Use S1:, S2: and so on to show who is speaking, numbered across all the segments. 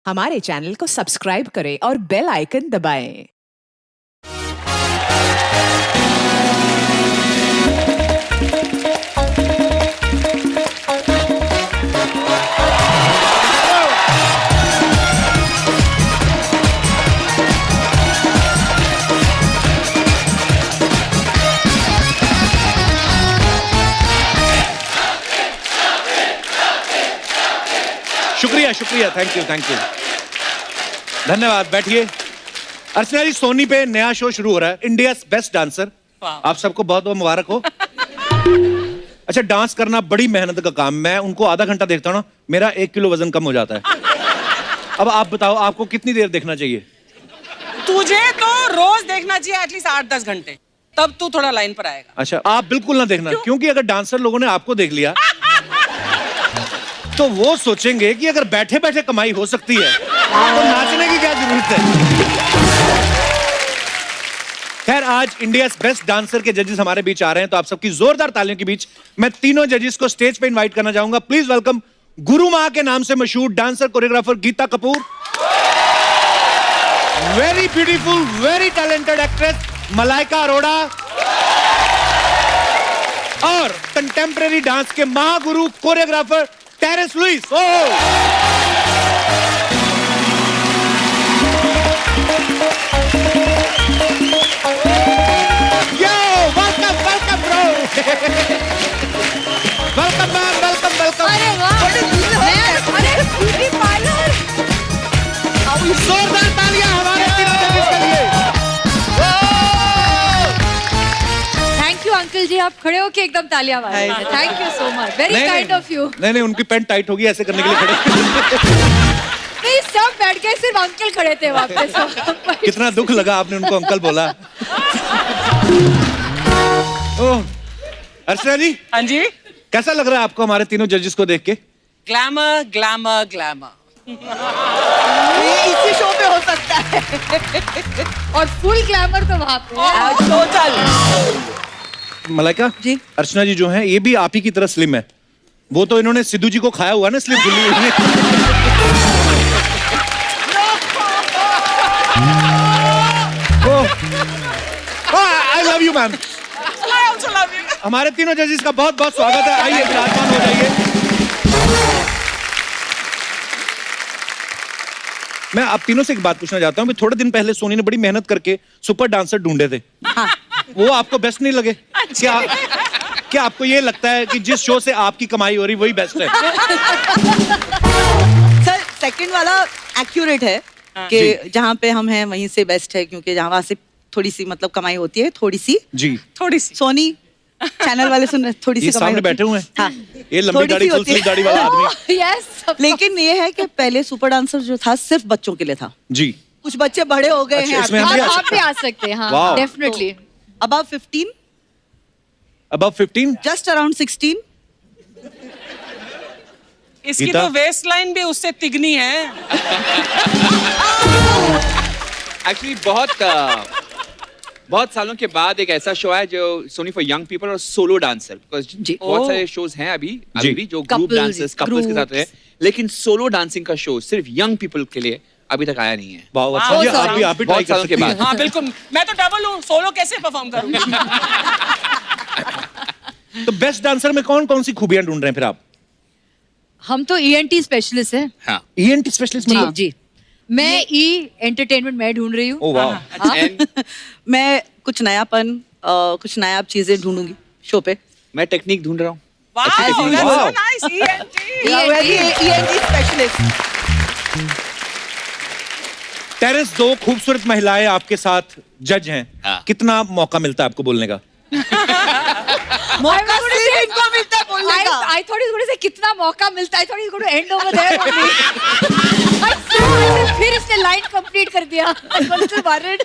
S1: हमारे चैनल को सब्सक्राइब करें और बेल आइकन दबाएं।
S2: शुक्रिया शुक्रिया, थैंक यू धन्यवाद। बैठिए। अर्चना जी, सोनी पे नया शो शुरू हो रहा है, इंडिया बेस्ट डांसर। आप सबको बहुत बहुत मुबारक हो। अच्छा, डांस करना बड़ी मेहनत का काम। मैं उनको आधा घंटा देखता हूँ ना, मेरा 1 किलो वजन कम हो जाता है। अब आप बताओ, आपको कितनी देर देखना चाहिए?
S3: तुझे तो रोज देखना चाहिए एटलीस्ट 8-10 घंटे, तब तू थोड़ा लाइन पर आएगा।
S2: अच्छा, आप बिल्कुल ना देखना, क्योंकि अगर डांसर लोगों ने आपको देख लिया तो वो सोचेंगे कि अगर बैठे बैठे कमाई हो सकती है तो नाचने की क्या जरूरत है। खैर, आज इंडिया बेस्ट डांसर के जजेस हमारे बीच आ रहे हैं, तो आप सबकी जोरदार तालियों के बीच मैं तीनों जजेस को स्टेज पे इनवाइट करना चाहूंगा। प्लीज वेलकम गुरु मां के नाम से मशहूर dancer choreographer Geeta Kapoor, very beautiful very talented actress Malaika Arora, और कंटेम्परेरी डांस के महागुरु choreographer Terence Lewis. Yo, welcome bro। welcome man, welcome।
S4: अरे वाह, अरे ब्यूटी पार्लर।
S2: जोरदार तालियां हमारे तीनों जजेस के लिए।
S4: थैंक यू अंकल जी, आप खड़े होके एकदम तालियां मार रहे हैं। Thank you so much, very kind of you.
S2: नहीं, उनकी पैंट टाइट होगी ऐसे करने के लिए खड़े।
S4: नहीं, सब बैठ गए, सिर्फ अंकल खड़े थे वहाँ पे।
S2: कितना दुख लगा आपने उनको अंकल बोला। ओह, अर्चना जी।
S3: हाँ जी।
S2: कैसा लग रहा है आपको हमारे तीनों जजेस को देख के?
S3: Glamour glamour glamour.
S5: इसी शो पे हो सकता है।
S4: और फुल ग्लैमर तो वहाँ पे है।
S3: टोटल।
S2: मलाइका
S5: जी।
S2: अर्चना जी जो हैं, ये भी आप ही की तरह स्लिम है। वो तो इन्होंने सिद्धू जी को खाया हुआ ना, स्लिम फुल्ली हुई है। I love you ma'am.
S3: I also love you।
S2: हमारे तीनों जजेस का बहुत बहुत स्वागत है। आइए, विराजमान हो जाइए। मैं आप तीनों से एक बात पूछना चाहता हूँ। थोड़े दिन पहले सोनी ने बड़ी मेहनत करके सुपर डांसर ढूंढे थे।
S5: हाँ।
S2: वो आपको बेस्ट नहीं लगे? क्या आपको ये लगता है कि जिस शो से आपकी कमाई हो रही वही बेस्ट है?
S5: सर, सेकंड वाला एक्यूरेट है कि जहाँ पे हम हैं वहीं से बेस्ट है, क्योंकि जहाँ से थोड़ी सी मतलब कमाई होती है, थोड़ी सी
S2: जी,
S3: थोड़ी सी।
S5: सोनी चैनल वाले सुन थोड़ी सी
S2: ये
S5: कमाई
S2: सामने
S5: होती
S2: बैठे हुए हैं।
S5: हाँ।
S2: ये लंबी
S5: थोड़ी
S2: दाढ़ी
S5: सी
S2: फुल
S5: होती
S2: स्लीव दाढ़ी वाला आदमी।
S4: यस,
S5: लेकिन ये है कि पहले सुपर डांसर जो था सिर्फ बच्चों के लिए था।
S2: जी।
S5: कुछ बच्चे बड़े हो गए
S2: अच्छा,
S5: हैं।
S2: इसमें हम भी
S4: आप भी आ सकते हैं।
S2: Wow।
S4: हाँ, definitely.
S5: Above 15,
S2: Above 15?
S5: Just around 16।
S3: इसकी
S2: गीता?
S3: तो वेस्ट लाइन भी उससे तिगनी है।
S6: एक्चुअली बहुत सालों के बाद एक ऐसा शो है जो सोनी फॉर यंग पीपल और सोलो डांसर, बिकॉज बहुत सारे शोज हैं अभी भी जो ग्रुप
S4: Couples,
S6: डांसर्स कपल्स के साथ है, लेकिन सोलो डांसिंग का शो सिर्फ यंग पीपल के लिए अभी तक आया नहीं है।
S2: वाह, अच्छा जी, आप भी ट्राई
S6: बहुत
S2: कर
S6: सालों के
S2: सकती हैं।
S6: बाद।
S3: हाँ बिल्कुल, मैं तो डबल हूँ, सोलो कैसे परफॉर्म करूँगी।
S2: तो बेस्ट डांसर में कौन कौन सी खूबियां ढूंढ रहे हैं फिर आप?
S4: हम तो ENT स्पेशलिस्ट हैं।
S6: हाँ।
S2: ENT specialist?
S4: जी जी। मैं एंटरटेनमेंट मैं ढूंढ रही हूँ।
S2: ओह वाह।
S6: And
S5: मैं कुछ नयापन कुछ नया चीजें ढूंढूंगी शो पे।
S6: मैं टेक्निक ढूंढ रहा हूँ।
S3: Wow,
S6: technique।
S3: that's
S2: Wow।
S3: so nice, ENT।
S5: ENT specialist.
S2: Terence, 2 खूबसूरत महिलाएं आपके साथ जज हैं।
S6: हाँ।
S2: कितना मौका मिलता है आपको बोलने का?
S5: मौका सिर्फ इनको मिलता है बोलने का।
S4: I thought he's going to say कितना मौका मिलता है। I thought he's going to end over there only। फिर इसने लाइन कंप्लीट कर दिया।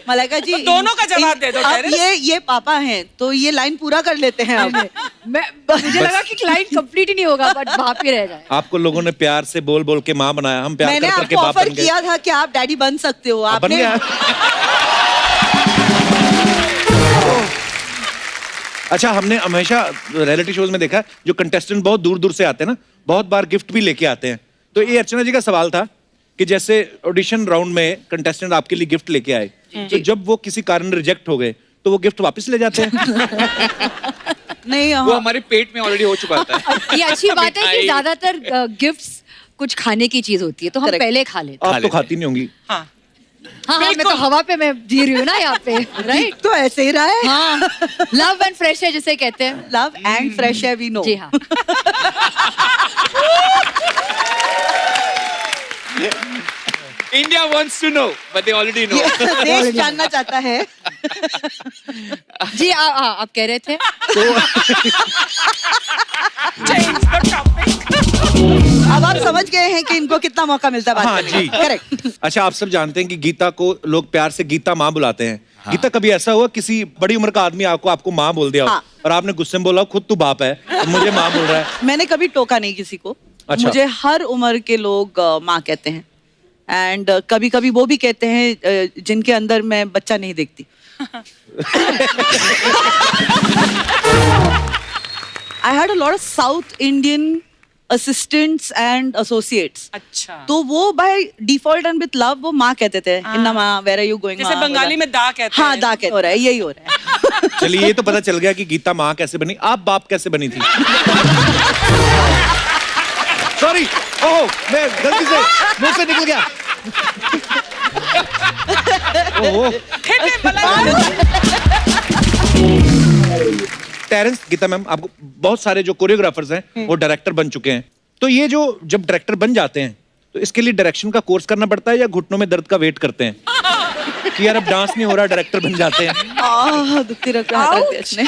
S5: मलाइका जी,
S3: तो दोनों का जवाब दे दो,
S5: अब
S3: टेरेंस।
S5: ये पापा हैं तो ये लाइन पूरा कर लेते हैं अब।
S4: मुझे लगा कि लाइन कंप्लीट ही नहीं होगा, बट वहाँ पे रह जाए।
S2: आपको लोगों ने प्यार से बोल बोल के माँ बनाया, हम प्यार
S5: मैंने
S2: कर करके
S5: आपको
S2: बाप
S5: ऑफर
S2: बन गए।
S5: किया था कि आप डैडी बन सकते हो,
S2: बन
S5: आपने
S2: गया। अच्छा, हमने हमेशा रियलिटी शोज में देखा है, जो कंटेस्टेंट बहुत दूर दूर से आते हैं ना, बहुत बार गिफ्ट भी लेके आते हैं। तो ये अर्चना जी का सवाल था कि जैसे ऑडिशन राउंड में कंटेस्टेंट आपके लिए गिफ्ट लेके आए, तो जब वो किसी कारण रिजेक्ट हो गए तो वो गिफ्ट वापस ले जाते हैं?
S5: नहीं,
S6: वो हमारे पेट में ऑलरेडी हो चुका होता है।
S4: ये अच्छी बात है कि ज्यादातर गिफ्ट्स कुछ खाने की चीज होती है तो हम
S5: Correct.
S4: पहले खा लेते
S2: आप तो खाती नहीं होंगी।
S3: हाँ
S4: हाँ हाँ, मैं तो हवा पे मैं जी रही हूँ ना यहाँ पे, राइट?
S5: तो ऐसे ही रहा है।
S4: हाँ, लव एंड फ्रेश है जिसे कहते हैं।
S5: लव एंड फ्रेश है, वी नो।
S4: जी हाँ।
S6: India wants to know, but they already know.
S5: देश जानना चाहता है।
S4: जी आप कह रहे थे।
S3: change the topic.
S5: अब आप समझ गए हैं कि इनको कितना मौका मिलता है बात
S2: हाँ
S5: करने
S2: जी,
S5: का। करेक्ट।
S2: अच्छा, आप सब जानते हैं कि गीता को लोग प्यार से गीता माँ बुलाते हैं। गीता, कभी ऐसा हुआ किसी बड़ी उम्र का आदमी आपको माँ बोल दिया हो,
S5: हाँ।
S2: और आपने गुस्से में बोला खुद तू बाप है तो मुझे माँ बोल रहा है?
S5: मैंने कभी टोका नहीं किसी को।
S2: अच्छा।
S5: मुझे हर उम्र के लोग माँ कहते हैं, एंड कभी कभी वो भी कहते हैं जिनके अंदर मैं बच्चा नहीं देखती। I had a lot of south Indian assistants and associates,
S3: अच्छा
S5: तो वो by default and with love वो माँ कहते थे, इन्ना माँ, वेयर आर यू गोइंग?
S3: जैसे बंगाली में दा कहते
S5: हाँ,
S3: हैं।
S5: दा कहते हो रहा है, यही हो रहा है।
S2: चलिए, ये तो पता चल गया कि गीता माँ कैसे बनी। आप बाप कैसे बनी थी? सॉरी, ओह, मैं गलती से मुंह से निकल गया। ओह, टेरेंस, गीता मैम, आपको बहुत सारे जो कोरियोग्राफर्स हैं वो डायरेक्टर बन चुके हैं, तो ये जो जब डायरेक्टर बन जाते हैं तो इसके लिए डायरेक्शन का कोर्स करना पड़ता है या घुटनों में दर्द का वेट करते हैं कि यार अब डांस नहीं हो रहा, डायरेक्टर बन जाते हैं?
S5: दुखती रख रहा है इसने।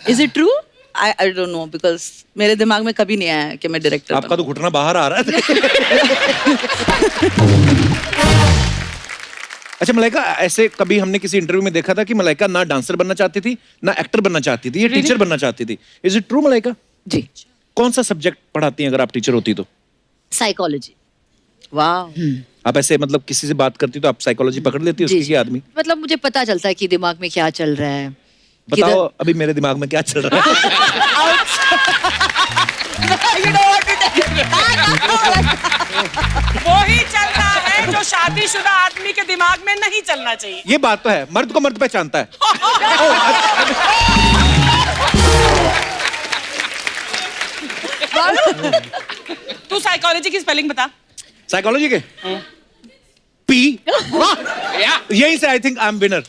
S5: Is it true? I don't know, because मेरे दिमाग में कभी नहीं आया कि मैं डायरेक्टर।
S2: आपका तो घुटना बाहर आ रहा है। अच्छा मलाइका, ऐसे कभी हमने किसी इंटरव्यू में देखा था कि मलाइका ना डांसर बनना चाहती थी ना एक्टर बनना चाहती थी, ये टीचर बनना चाहती थी। Is it true Malaika?
S5: जी।
S2: कौन सा सब्जेक्ट पढ़ाती हैं अगर आप टीचर होती तो?
S5: साइकोलॉजी। वाह।
S2: आप ऐसे मतलब किसी से बात करती तो आप साइकोलॉजी पकड़ लेती उसकी की आदमी?
S4: मतलब मुझे पता चलता है कि दिमाग में क्या चल रहा है।
S2: बताओ अभी मेरे दिमाग में क्या चल रहा है?
S3: वो ही चलता है जो शादीशुदा आदमी के दिमाग में नहीं चलना चाहिए।
S2: ये बात तो है, मर्द को मर्द पहचानता है।
S3: तू साइकोलॉजी की स्पेलिंग बता।
S2: साइकोलॉजी के पी, यही से I think I am winner.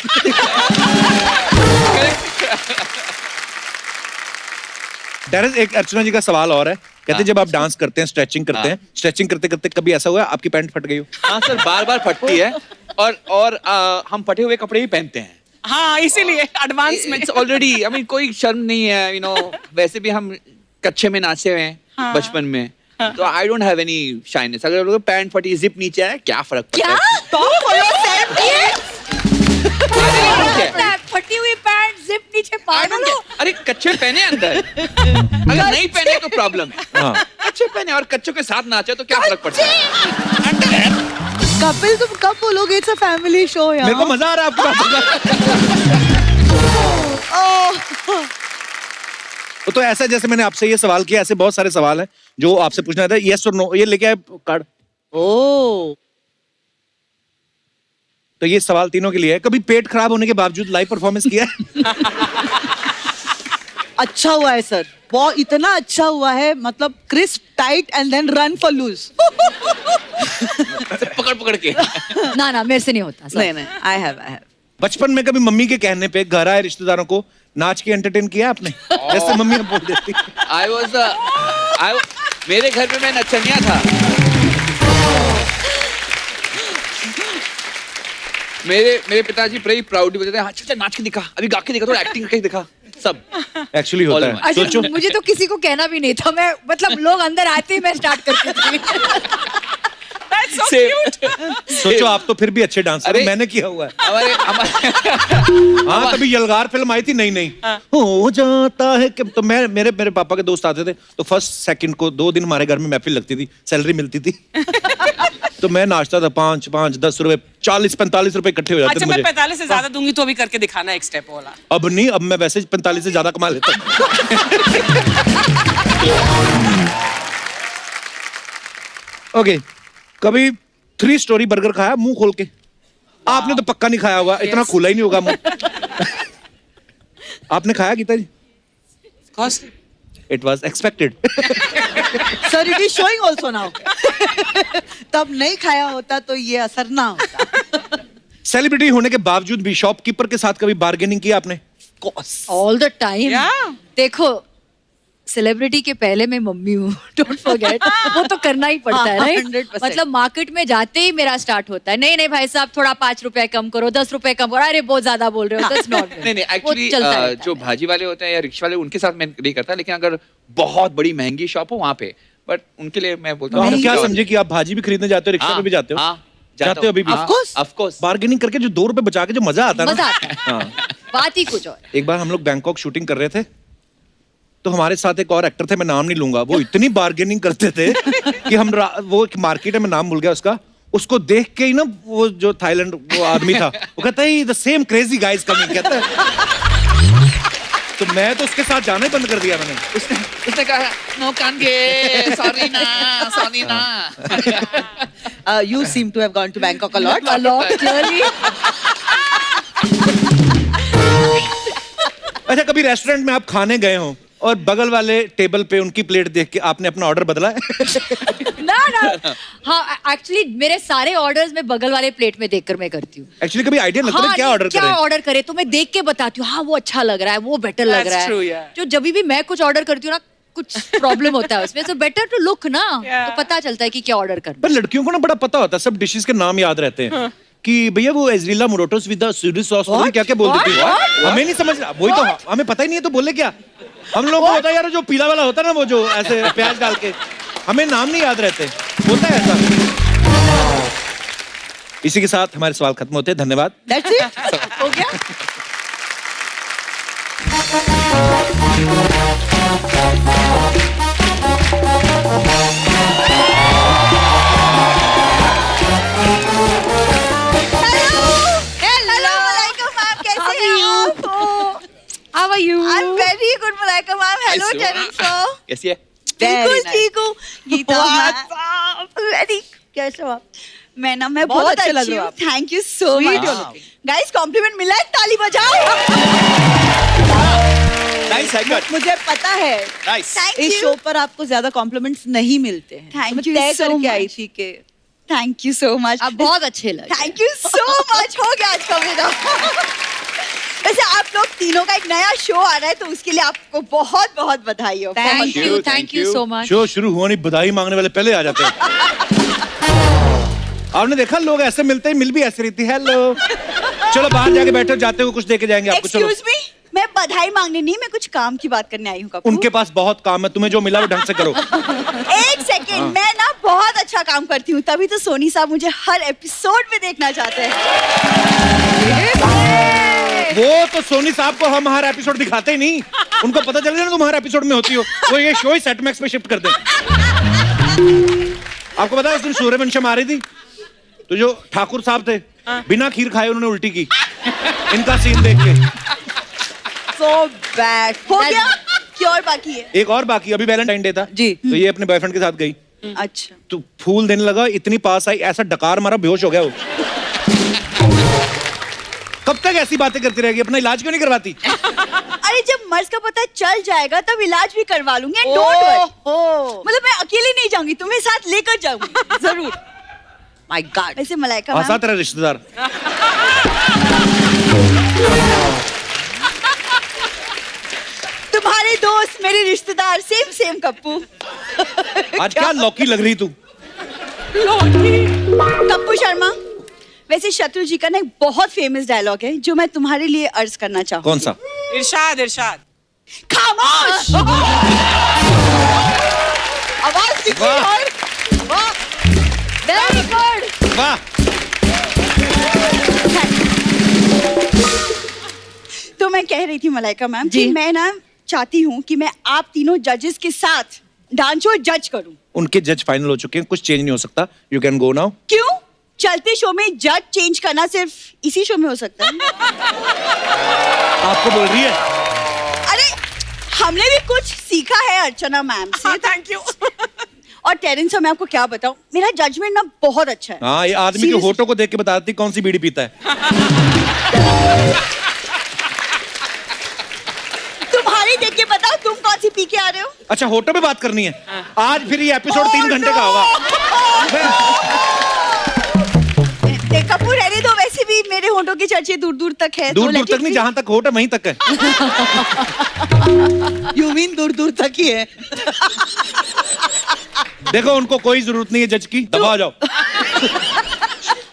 S2: Terence, एक अर्चना जी का सवाल और है, कहते हैं जब आप डांस करते हैं, स्ट्रेचिंग करते हैं, स्ट्रेचिंग करते करते कभी ऐसा हुआ आपकी पैंट फट गई हो?
S6: हाँ सर, बार बार फटती है, और हम फटे हुए कपड़े ही पहनते हैं।
S3: हाँ, इसीलिए एडवांस में।
S6: इट्स ऑलरेडी, आई मीन कोई शर्म नहीं है, वैसे भी हम कच्चे में नाचे हुए हैं बचपन में, तो I don't have any shyness. अगर लोग पैंट फटी, जिप नीचे है, क्या फर्क पड़ता है?
S4: फटी हुई पैंट, जिप नीचे, पागल हो?
S6: अरे कच्चे पहने अंदर, अगर नहीं पहने तो प्रॉब्लम है। कच्चे पहने और कच्चों के साथ नाचे तो क्या फर्क पड़ता है?
S5: कपिल, तुम कब बोलोगे इट्स अ फैमिली शो यार?
S2: मेरे को मजा आ रहा है आपकी बातों का। तो ऐसा, जैसे मैंने आपसे ये सवाल किया, ऐसे बहुत सारे सवाल हैं जो आपसे पूछना था। यस और नो, ये लेके आए कार्ड।
S5: ओ,
S2: तो ये सवाल तीनों के लिए है। कभी पेट खराब होने के बावजूद लाइव परफॉर्मेंस किया है?
S5: अच्छा हुआ है सर, बहुत इतना अच्छा हुआ है, मतलब crisp, tight and then run for loose.
S6: पकड़ पकड़ के।
S4: ना मेरे से नहीं होता सर।
S5: नहीं, आई हैव।
S2: बचपन में कभी मम्मी के कहने पे घर आए रिश्तेदारों को नाच के एंटरटेन किया आपने? जैसे मम्मी अब बोल देती।
S6: मेरे घर में मैं नचनिया था। मेरे पिताजी बड़े प्राउड बोलते थे, अच्छा नाच के दिखा, अभी गा के दिखा, थोड़ा एक्टिंग करके दिखा, सब
S2: एक्चुअली होता है।
S4: अच्छा,
S2: सोचो,
S4: मुझे तो किसी को कहना भी नहीं था, मैं मतलब लोग अंदर आते ही मैं स्टार्ट करती थी।
S3: That's so cute.
S2: सोचो आप तो फिर भी अच्छे डांसर,
S6: अरे,
S2: मैंने किया हुआ है।
S6: हमारे
S2: हाँ, कभी यलगार फिल्म आई थी, नहीं हो जाता है कि, तो मेरे पापा के दोस्त आते थे, तो फर्स्ट सेकंड को 2 दिन हमारे घर में महफिल लगती थी, सैलरी मिलती थी। तो मैं नाचता था, 5, 10 रुपए, 40-45 रुपए इकट्ठे हो जाते
S3: अच्छा,
S2: थे
S3: मैं
S2: मुझे।
S3: 45 से ज्यादा दूंगी तो अभी करके दिखाना एक स्टेप वाला।
S2: अब नहीं, अब मैं वैसे 45 से ज्यादा कमा लेता हूँ। ओके, कभी 3 स्टोरी बर्गर खाया मुंह खोल के? आपने तो पक्का नहीं खाया होगा, इतना खुला ही नहीं होगा मुंह। आपने खाया गीता जी?
S3: Course.
S2: It was expected.
S5: Sir it is showing also now. तब नहीं खाया होता तो ये असर ना होता।
S2: सेलिब्रिटी होने के बावजूद भी शॉपकीपर के साथ कभी बार्गेनिंग की आपने?
S4: All the time.
S3: Yeah.
S4: देखो, सेलिब्रिटी के पहले मैं मम्मी हूँ, डोंट फॉरगेट। वो तो करना ही पड़ता है, राइट?
S5: 100%।
S4: मतलब मार्केट में जाते ही मेरा स्टार्ट होता है, नहीं नहीं भाई साहब थोड़ा 5 रुपए कम करो, 10 रुपए कम करो, अरे बहुत ज्यादा बोल रहे हो, that's not good।
S6: नहीं नहीं,
S4: वो
S6: एक्चुअली
S4: चलता रहता है।
S6: जो भाजी वाले होते हैं या रिक्शा वाले, उनके साथ मैं नहीं करता, लेकिन अगर बहुत बड़ी महंगी शॉप हो वहाँ पे, बट उनके लिए मैं बोलता
S2: तो
S6: हूँ
S2: हम क्या
S6: जाओ।
S2: समझे कि आप भाजी भी खरीदने जाते हो, रिक्शा पे भी जाते हो?
S6: हाँ,
S2: जाते हो अभी भी?
S6: Of course, of course।
S2: Bargaining करके जो 2 रुपए बचा के जो मजा आता है
S4: मजा
S2: ना।
S4: आता है,
S2: हाँ।
S4: बात ही कुछ और।
S2: एक बार हम लोग बैंकॉक शूटिंग कर रहे थे, तो हमारे साथ एक और एक्टर थे, मैं नाम नहीं लूंगा, वो इतनी बार्गेनिंग करते थे कि हम वो एक मार्केट है, मैं नाम भूल गया उसका, उसको देख के ही ना वो जो थाईलैंड वो आदमी था, वो कहता है the same crazy guys coming, कहता है। तो मैं तो उसके साथ जाना ही बंद कर दिया मैंने।
S6: उसने कहा नो कांगे, सॉरी ना।
S5: You seem to have gone to Bangkok a lot.
S4: A lot, clearly।
S2: अच्छा, कभी रेस्टोरेंट में आप खाने गए हो और बगल वाले टेबल पे उनकी प्लेट देख के आपने अपना ऑर्डर बदला है?
S4: ना हाँ, एक्चुअली मेरे सारे ऑर्डर्स मैं बगल वाले प्लेट में देखकर मैं करती हूँ।
S2: एक्चुअली कभी आइडिया लगता है
S4: हाँ,
S2: क्या ऑर्डर
S4: क्या
S2: करें?
S4: ऑर्डर करे तो मैं देख के बताती हूँ, हाँ वो अच्छा लग रहा है, वो बेटर लग
S3: That's
S4: रहा
S3: true,
S4: है।
S3: yeah.
S4: जो जब भी मैं कुछ ऑर्डर करती हूँ ना, कुछ प्रॉब्लम होता है उसमें, तो बेटर टू लुक ना,
S3: Yeah.
S4: तो पता चलता है कि क्या ऑर्डर करना।
S2: पर लड़कियों को ना बड़ा पता होता है, सब डिशेस के नाम याद रहते हैं कि भैया वो एजरीला मोरोटोस विद द स्वीडिश सॉस, क्या क्या बोल देती है, हमें नहीं समझ, वही तो हमें पता ही नहीं है, तो बोले क्या? हम लोग को होता है यार, जो पीला वाला होता है ना, वो जो ऐसे प्याज डाल के, हमें नाम नहीं याद रहते, होता है ऐसा। इसी के साथ हमारे सवाल खत्म होते हैं, धन्यवाद।
S5: That's it. हो गया?
S7: Hello, Malaika ma'am, कैसे हैं आप?
S4: How are you?
S7: I'm very good, Malaika ma'am. Hello,
S6: Hi, Sona.
S7: Terence sir.
S6: कैसी है?
S7: बिल्कुल
S5: nice.
S7: ठीक हूँ. Geeta
S5: What's
S7: ma'am. Very. कैसे हो आप? मैं
S5: बहुत
S7: बहुत
S5: अच्छे लग
S7: अच्छी
S5: रहे हो
S7: हूँ.
S5: आप.
S7: Thank you so
S5: Sweet
S7: much.
S5: you're looking.
S7: Guys, compliment मिला है, ताली बजाओ.
S6: Nice haircut.
S5: मुझे पता है
S6: Nice।
S7: Thank
S5: इस
S7: you.
S5: शो पर आपको ज्यादा कॉम्प्लीमेंट्स नहीं मिलते हैं।
S7: Thank
S5: मैं
S7: you
S5: तय
S7: so
S5: करके आई
S7: much.
S5: थी कि
S7: Thank you so much.
S4: आप बहुत अच्छे लगे।
S7: Thank you so much. हो गया आज का मेरा. वैसे आप लोग तीनों का एक नया शो आ रहा है, तो उसके लिए आपको बहुत बहुत बधाई हो.
S4: Thank
S6: you,
S4: you,
S6: thank
S4: thank you
S6: you.
S4: So much.
S2: Show शुरू हुआ नहीं, बधाई मांगने वाले पहले आ जाते हैं। आपने देखा, लोग ऐसे मिलते ही मिल भी ऐसे रही थी, हेलो चलो बाहर जाके बैठो, जाते हो कुछ देके जाएंगे आपको, चलो।
S7: Excuse me, मैं बधाई मांगने नहीं, मैं कुछ काम की बात करने आई हूँ कपूर.
S2: उनके पास बहुत काम है, तुम्हें जो मिला वो ढंग से करो।
S7: एक सेकेंड, मैं ना बहुत अच्छा काम करती हूँ, तभी तो सोनी साहब मुझे हर एपिसोड में देखना चाहते हैं.
S2: वो तो सोनी साहब को हम हर एपिसोड दिखाते ही नहीं, उनको पता चल गया ना तुम हर एपिसोड में होती हो, वो ये शो ही सेट मैक्स पे शिफ्ट कर दे। आपको पता है उस दिन सूर्यवंशम आ रही थी, तो जो ठाकुर साहब थे, बिना खीर खाए उन्होंने उल्टी की, इनका सीन देख के।
S7: So bad. हो गया? क्या और बाकी है?
S2: एक और बाकी, अभी वैलेंटाइन डे था
S5: जी।
S2: तो ये अपने बॉयफ्रेंड के साथ गई,
S7: अच्छा.
S2: तो फूल देने लगा, इतनी पास आई, ऐसा डकार मारा, बेहोश हो गया वो। कब तक ऐसी बातें करती रहेगी, अपना इलाज क्यों नहीं करवाती?
S7: अरे जब मर्ज का पता चल जाएगा तब इलाज भी करवा लूंगी. And don't worry. मतलब मैं अकेले नहीं जाऊंगी, तुम्हें साथ लेकर जाऊंगी जरूर.
S5: My God.
S7: वैसे मलाइका
S2: आसा
S7: मैम,
S2: तेरा रिश्तेदार।
S7: तुम्हारे दोस्त मेरे रिश्तेदार, सेम सेम कप्पू.
S2: आज क्या लौकी लग रही तू?
S7: कप्पू शर्मा, वैसे शत्रु जी का ना एक बहुत फेमस डायलॉग है जो मैं तुम्हारे लिए अर्ज करना चाहूँ.
S2: कौन सा?
S3: इरशाद इरशाद.
S7: खामोश. आवाज दिखी
S2: वाह।
S7: और वाह.
S4: Very good.
S2: वाह,
S7: तो मैं कह रही थी मलाइका मैम कि
S5: जी।
S7: मैं ना चाहती हूँ कि मैं आप तीनों जजेस के साथ डांस शो जज करूँ.
S2: उनके जज फाइनल हो चुके हैं, कुछ चेंज नहीं हो सकता, यू कैन गो नाउ।
S7: क्यों? चलते शो में जज चेंज करना सिर्फ इसी शो में हो सकता है.
S2: आपको बोल रही है?
S7: अरे हमने भी कुछ सीखा है अर्चना मैम से.
S3: Thank you.
S7: और टेरेंस, मैं आपको क्या बताऊं, मेरा जजमेंट ना बहुत अच्छा है।
S2: हाँ, ये आदमी के
S7: Seriously.
S2: होठों को देख के बताती कौन सी बीड़ी पीता है।
S7: तुम्हारी देख के बताओ तुम कौन सी पी के आ रहे हो।
S2: अच्छा, होठों पे बात करनी है आज, फिर ये एपिसोड 3 घंटे का होगा।
S7: कपूर रहने दो, वैसे भी मेरे होठों की चर्चे दूर दूर तक है।
S2: दूर दूर तक नहीं, जहां तक होठ है वहीं तक है।
S5: यू मीन दूर दूर तक ही है।
S2: देखो, उनको कोई जरूरत नहीं है जज की, दबा जाओ।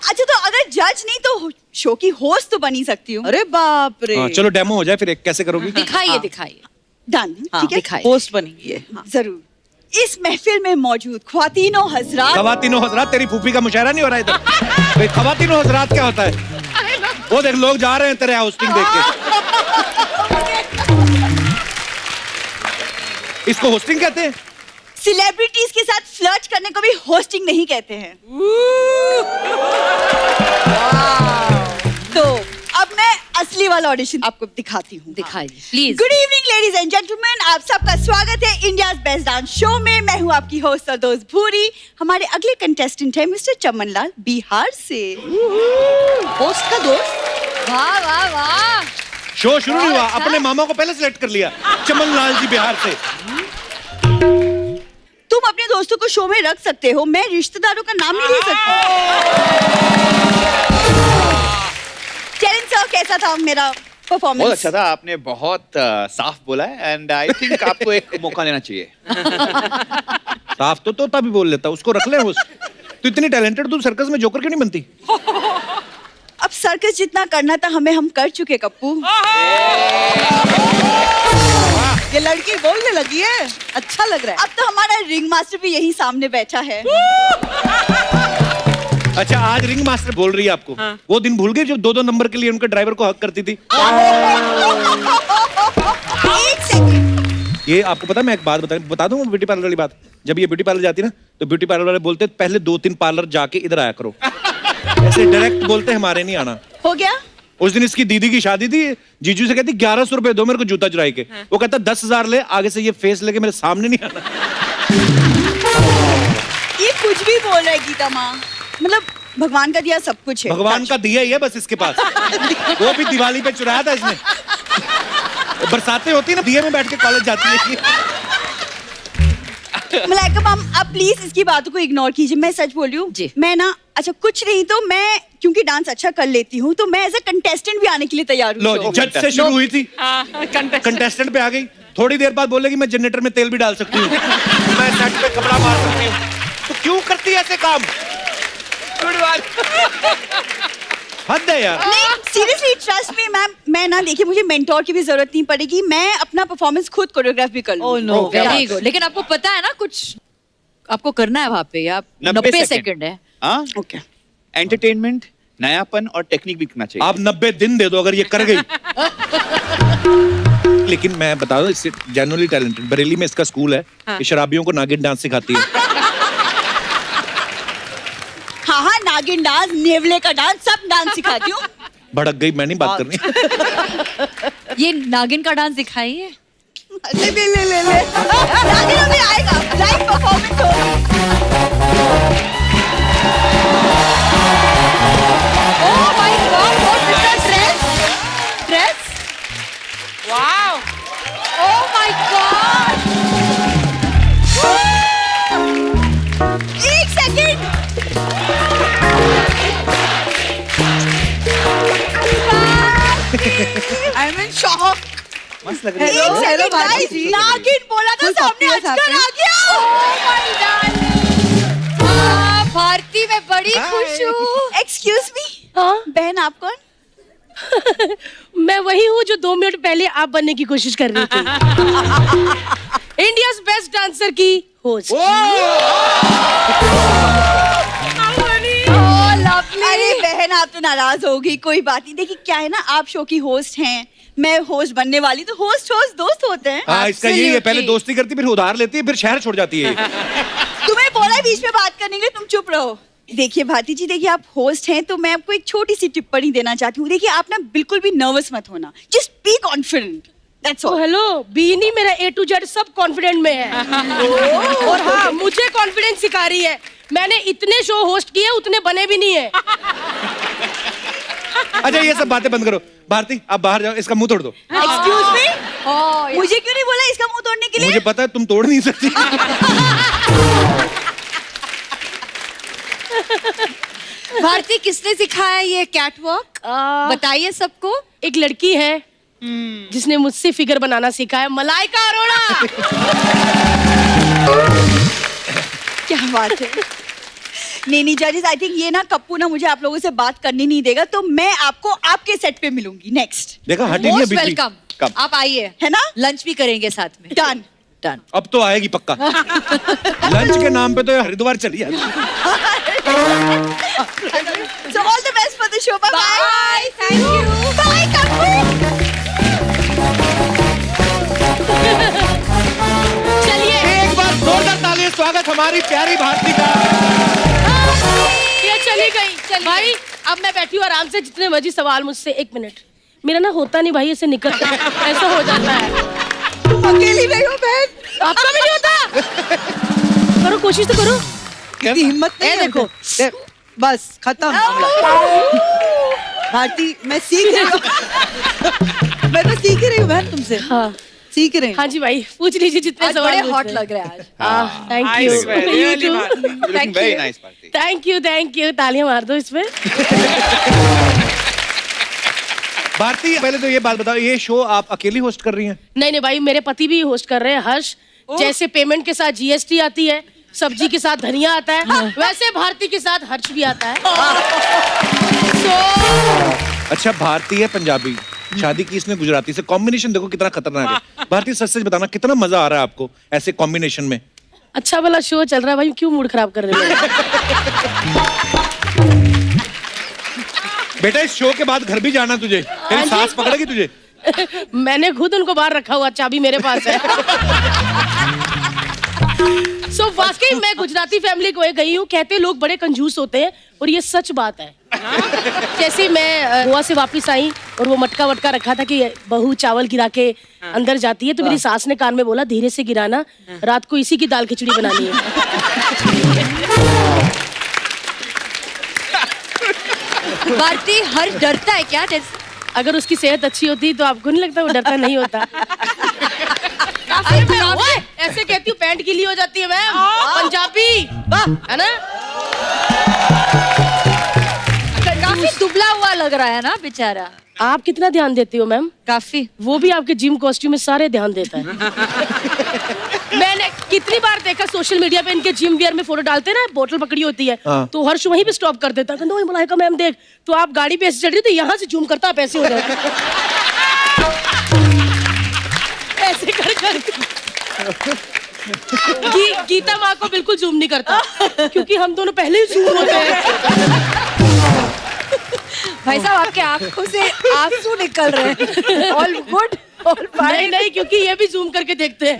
S7: अच्छा, तो अगर जज नहीं तो शो की होस्ट तो बनी सकती हूँ।
S5: अरे बाप रे।
S2: हाँ, चलो डेमो हो जाए फिर, एक कैसे करोगी?
S4: दिखाइए दिखाइए।
S7: डन, ठीक है।
S4: दिखाइए।
S5: होस्ट बनेगी ये।
S7: जरूर। इस महफिल में मौजूद ख्वातीनो हजरात,
S2: खवातीनो हजरात, तेरी फूफी का मुशायरा नहीं हो रहा इधर? भाई, खवातीनो हजरात क्या होता है? वो देख, लोग जा रहे हैं तेरे होस्टिंग देख के। इसको होस्टिंग कहते हैं?
S7: सेलिब्रिटीज के साथ फ्लर्ट करने को भी होस्टिंग नहीं कहते हैं। तो अब मैं असली वाला ऑडिशन आपको दिखाती हूँ।
S4: दिखाइए please.
S7: Good evening ladies and gentleman, आप सबका स्वागत है इंडियाज बेस्ट डांस शो में। मैं हूँ आपकी होस्ट और दोस्त भूरी। हमारे अगले कंटेस्टेंट है मिस्टर चमनलाल, बिहार से। होस्ट का दोस्त।
S4: वाह वाह वाह।
S2: शो शुरू नहीं हुआ, अपने मामा को पहले सिलेक्ट कर लिया, चमन लाल जी बिहार से।
S7: तुम अपने दोस्तों को शो में रख सकते हो, मैं रिश्तेदारों का नाम नहीं ले सकती। चैलेंज सर, कैसा था मेरा परफॉर्मेंस?
S6: बहुत अच्छा था, आपने बहुत साफ बोला है एंड आई थिंक आपको एक मौका लेना चाहिए।
S2: साफ तो तोता भी बोल लेता, उसको रख ले होस्ट। तू इतनी टैलेंटेड, तू सर्कस में जोकर क्यों नहीं बनती?
S7: अब सर्कस जितना करना था हमें, हम कर चुके कप्पू।
S5: ये लड़की बोलने लगी है, अच्छा लग रहा है।
S7: अब तो हमारा रिंग मास्टर भी यही सामने बैठा है।
S2: अच्छा, आज रिंग मास्टर बोल रही है आपको। वो दिन भूल गए जब 2-2 नंबर के लिए उनके ड्राइवर को हक करती थी?
S7: एक सेकंड,
S2: ये आपको पता है, मैं एक बात बता दूं ब्यूटी पार्लर वाली बात। जब ये ब्यूटी पार्लर जाती ना, तो ब्यूटी पार्लर वाले बोलते पहले 2-3 पार्लर जाके इधर आया करो। ऐसे डायरेक्ट बोलते हमारे नहीं आना।
S7: हो गया।
S2: उस दिन इसकी दीदी की शादी थी, जीजू से कहती 1100 रुपए दो मेरे को जूता चुराई के। वो कहता 10,000 ले, आगे से ये फेस लेके मेरे सामने नहीं आना।
S7: ये कुछ भी बोल रहा है गीता माँ, मतलब भगवान का दिया सब कुछ है।
S2: भगवान का दिया ही है बस इसके पास। वो भी दिवाली पे चुराया था इसने। बरसातें होती ना, दिए में बैठ के कॉलेज जाती है।
S7: मलाइका मैम, आप प्लीज इसकी बातों को इग्नोर कीजिए। मैं सच बोल रही हूँ
S4: जी।
S7: मैं ना, अच्छा कुछ नहीं तो मैं, क्योंकि डांस अच्छा कर लेती हूँ, तो मैं एज अ कंटेस्टेंट भी आने के लिए तैयार हूँ।
S2: लो जी, जज से शुरू हुई थी,
S3: कंटेस्ट
S2: कंटेस्टेंट पे आ गई। थोड़ी देर बाद बोलेगी मैं जनरेटर में तेल भी डाल सकती हूँ, मैं सेट पे कपड़ा मार सकती हूँ। तो क्यों करती है ऐसे काम? हद है यार।
S7: नहीं, सीरियसली ट्रस्ट मी मैम, मैं ना, देखिए मुझे मेंटोर की भी जरूरत नहीं पड़ेगी, मैं अपना परफॉर्मेंस खुद कोरियोग्राफ भी कर लूँ।
S5: Oh no.
S4: Very good. लेकिन आपको पता है ना कुछ आपको करना है वहां पे, आप 90 सेकंड है।
S6: हाँ,
S7: ओके।
S6: एंटरटेनमेंट, नयापन और टेक्निक भी करना चाहिए।
S2: आप 90 दिन दे दो अगर ये कर गई। लेकिन मैं बता दूं, इससे जेन्युइनली टैलेंटेड। बरेली में इसका स्कूल है, ये शराबियों को नागिन डांस सिखाती है।
S7: हाँ हाँ, नागिन डांस, नेवले का डांस, सब डांस सिखाती हूँ।
S2: भड़क गई, मैं नहीं बात करनी।
S4: ये नागिन का डांस दिखाइए।
S7: ले ले ले ले ले। नागिन अभी आएगा, लाइव परफॉर्मेंस होगी।
S4: Oh my god, what is that dress? Dress?
S3: Wow,
S4: oh my god.
S7: एक second.
S5: I am in shock.
S6: मस्त लग रही है।
S7: एक
S5: हेलो
S7: सेकंड
S5: भारती
S7: गाइस,
S5: जी।
S7: नागिन बोला था,
S5: Full
S7: सामने
S5: puppy है
S7: अजगर आ गया।
S4: भारती, मैं बड़ी खुश हूँ।
S7: एक्सक्यूज मी, बहन आप कौन?
S8: मैं वही हूँ जो 2 मिनट पहले आप बनने की कोशिश कर रही थी। इंडियाज बेस्ट डांसर की होस्ट।
S7: अरे बहन, आप तो नाराज होगी, कोई बात नहीं। देखिए क्या है ना, आप शो की होस्ट हैं, मैं होस्ट बनने वाली, तो होस्ट दोस्त होते हैं।
S2: हाँ, इसका यही है, पहले दोस्ती करती, फिर उधार लेती है, फिर शहर छोड़ जाती है।
S7: तुम्हें बोला है बीच में बात करने के लिए, तुम चुप रहो। देखिए भारती जी, देखिए आप होस्ट हैं, तो मैं आपको एक छोटी सी टिप्पणी देना चाहती हूँ। देखिए आप ना बिल्कुल भी नर्वस मत होना, जस्ट बी कॉन्फिडेंट। दैट्स
S8: तो
S7: ऑल।
S8: हेलो, बी नहीं, मेरा A to Z सब कॉन्फिडेंट में है। और हाँ, मुझे कॉन्फिडेंस सिखा रही है। मैंने इतने शो होस्ट किए, उतने बने भी नहीं है।
S2: अच्छा ये सब बातें बंद करो। भारती आप बाहर जाओ, इसका मुंह तोड़ दो।
S7: एक्सक्यूज मी,
S4: Oh,
S7: मुझे क्यों नहीं बोला इसका मुंह तोड़ने के लिए?
S2: मुझे पता है तुम तोड़ नहीं सकती।
S4: भारती, किसने सिखाया ये कैटवॉक? बताइए सबको।
S8: एक लड़की है जिसने मुझसे फिगर बनाना सीखा है, मलाइका अरोड़ा।
S7: क्या बात है। नहीं जजेस, आई थिंक ये ना कप्पू ना मुझे आप लोगों से बात करनी नहीं देगा, तो मैं आपको आपके सेट पे मिलूंगी नेक्स्ट।
S2: देखा हटी नहीं
S4: मोस्ट
S2: अभी भी।
S4: वेलकम,
S2: कब?
S4: आप आइए,
S7: है ना?
S4: लंच भी करेंगे साथ में।
S7: डन।
S4: डन।
S2: अब तो आएगी पक्का। लंच के नाम पे तो ये हरिद्वार चली जाती।
S7: So all the best for the show. Bye bye. Thank you. Bye Kappu.
S8: चलिए,
S2: एक बार जोरदार तालियां, स्वागत हमारी प्यारी भारती का।
S8: ये चली गई। भाई अब मैं बैठी हूँ आराम से, जितने मर्जी सवाल मुझसे। 1 मिनट, मेरा ना होता नहीं भाई, ऐसे निकलता है, ऐसा हो जाता है।
S7: तुम अकेली नहीं हो बहन।
S8: आपका भी नहीं होता। करो, कोशिश तो करो।
S5: इतनी हिम्मत नहीं है।
S8: देखो।
S5: बस खत्म मामला। भारती मैं सीख रही हूँ। मैं तो सीख ही रही हूँ बहन तुमसे।
S8: हाँ
S5: सीख रही हूँ।
S8: हाँ जी भाई, पूछ लीजिए जितने
S4: आज
S8: सवाल
S4: बड़े हॉट लग रहे हैं आज।
S8: Thank
S3: I
S8: you.
S3: swear, really, Bharti.
S6: Looking very nice, Bharti.
S8: Thank you. तालियां मार दो इसमें।
S2: भारती पहले तो ये बात बताओ, ये शो आप अकेली होस्ट कर रही हैं?
S8: नहीं भाई, मेरे पति भी होस्ट कर रहे हैं, हर्ष। जैसे पेमेंट के साथ GST आती है, सब्जी के साथ धनिया आता है, वैसे भारती के साथ हर्ष भी आता है।
S2: अच्छा भारती है पंजाबी, शादी की इसने गुजराती से, कॉम्बिनेशन देखो कितना खतरनाक है। भारती सच सच बताना, कितना मजा आ रहा है आपको ऐसे कॉम्बिनेशन में?
S8: अच्छा वाला शो चल रहा है भाई, क्यों मूड खराब कर रहे हो?
S2: बेटा इस शो के बाद घर भी जाना तुझे, तेरी सांस पकड़ेगी तुझे।
S8: मैंने खुद उनको बाहर रखा हुआ, चाबी मेरे पास है। सो वाकई मैं गुजराती फैमिली को गई हूँ, कहते लोग बड़े कंजूस होते हैं, और ये सच बात है। जैसे मैं गोवा से वापस आई और वो मटका वटका रखा था कि बहू चावल गिरा के अंदर जाती है, तो मेरी सास ने कान में बोला धीरे से गिराना, रात को इसी की दाल खिचड़ी बनानी है।
S4: भारती, हर डरता है क्या?
S8: अगर उसकी सेहत अच्छी होती तो आपको नहीं लगता वो डरता नहीं होता? ऐसे कहती हूँ, पैंट गीली हो जाती है मैम, पंजाबी है ना।
S4: काफी दुबला हुआ लग रहा है ना बेचारा।
S8: आप कितना ध्यान देती हो मैम?
S4: काफी।
S8: वो भी आपके जिम कॉस्ट्यूम में सारे ध्यान देता है। मैंने कितनी बार देखा सोशल मीडिया पे, इनके जिम वियर में फोटो डालते हैं ना, बोतल पकड़ी होती है, तो हर्ष वहीं पे स्टॉप कर देता है, कहता मलाइका मैम देख, तो आप गाड़ी पे ऐसे चढ़ रही, तो यहाँ से जूम करता, आप ऐसे हो जाए। ऐसे कर गीता माँ को बिल्कुल जूम नहीं करता, क्योंकि हम दोनों पहले ही जूम होते हैं।
S4: भाई साहब, आपके आंखों से आंसू निकल रहे हैं। All good, all fine.
S8: नहीं, क्योंकि ये भी जूम करके देखते हैं।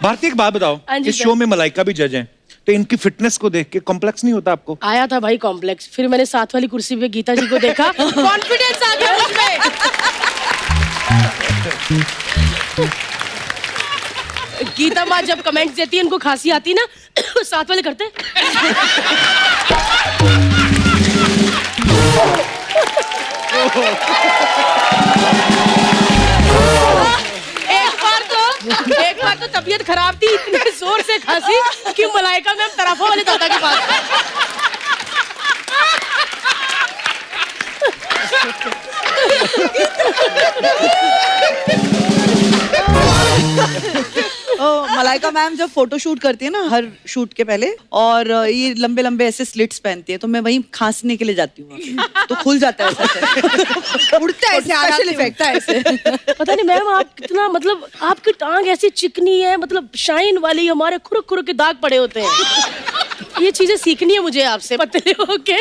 S2: भारती एक बात बताओ,
S8: हाँ जी
S2: इस
S8: सर।
S2: शो में मलाइका भी जज हैं, तो इनकी फिटनेस को देख के कॉम्प्लेक्स नहीं होता आपको?
S8: आया था भाई कॉम्प्लेक्स, फिर मैंने साथ वाली कुर्सी पे गीता जी को देखा, कॉन्फिडेंस आ गया मुझमें। गीता माँ जब कमेंट्स देती है, इनको खांसी आती है ना, साथ वाले करते एक बार तो तबीयत खराब थी, इतने जोर से खांसी कि मलाइका मैम तराफा वाले दादा के पास।
S5: मलाइका मैम जब फोटो शूट करती है ना, हर शूट के पहले, और ये लंबे लंबे ऐसे स्लिट्स पहनती है, तो मैं वहीं खांसने के लिए जाती हूँ, तो खुल जाता है ऐसे। उड़ता है, स्पेशल इफेक्ट है ऐसे।
S8: पता नहीं मैम, आप कितना, मतलब आपकी टांग ऐसी चिकनी है, मतलब शाइन वाली, हमारे खुरक खुरक के दाग पड़े होते हैं। ये चीजें सीखनी है मुझे आपसे, पतले होके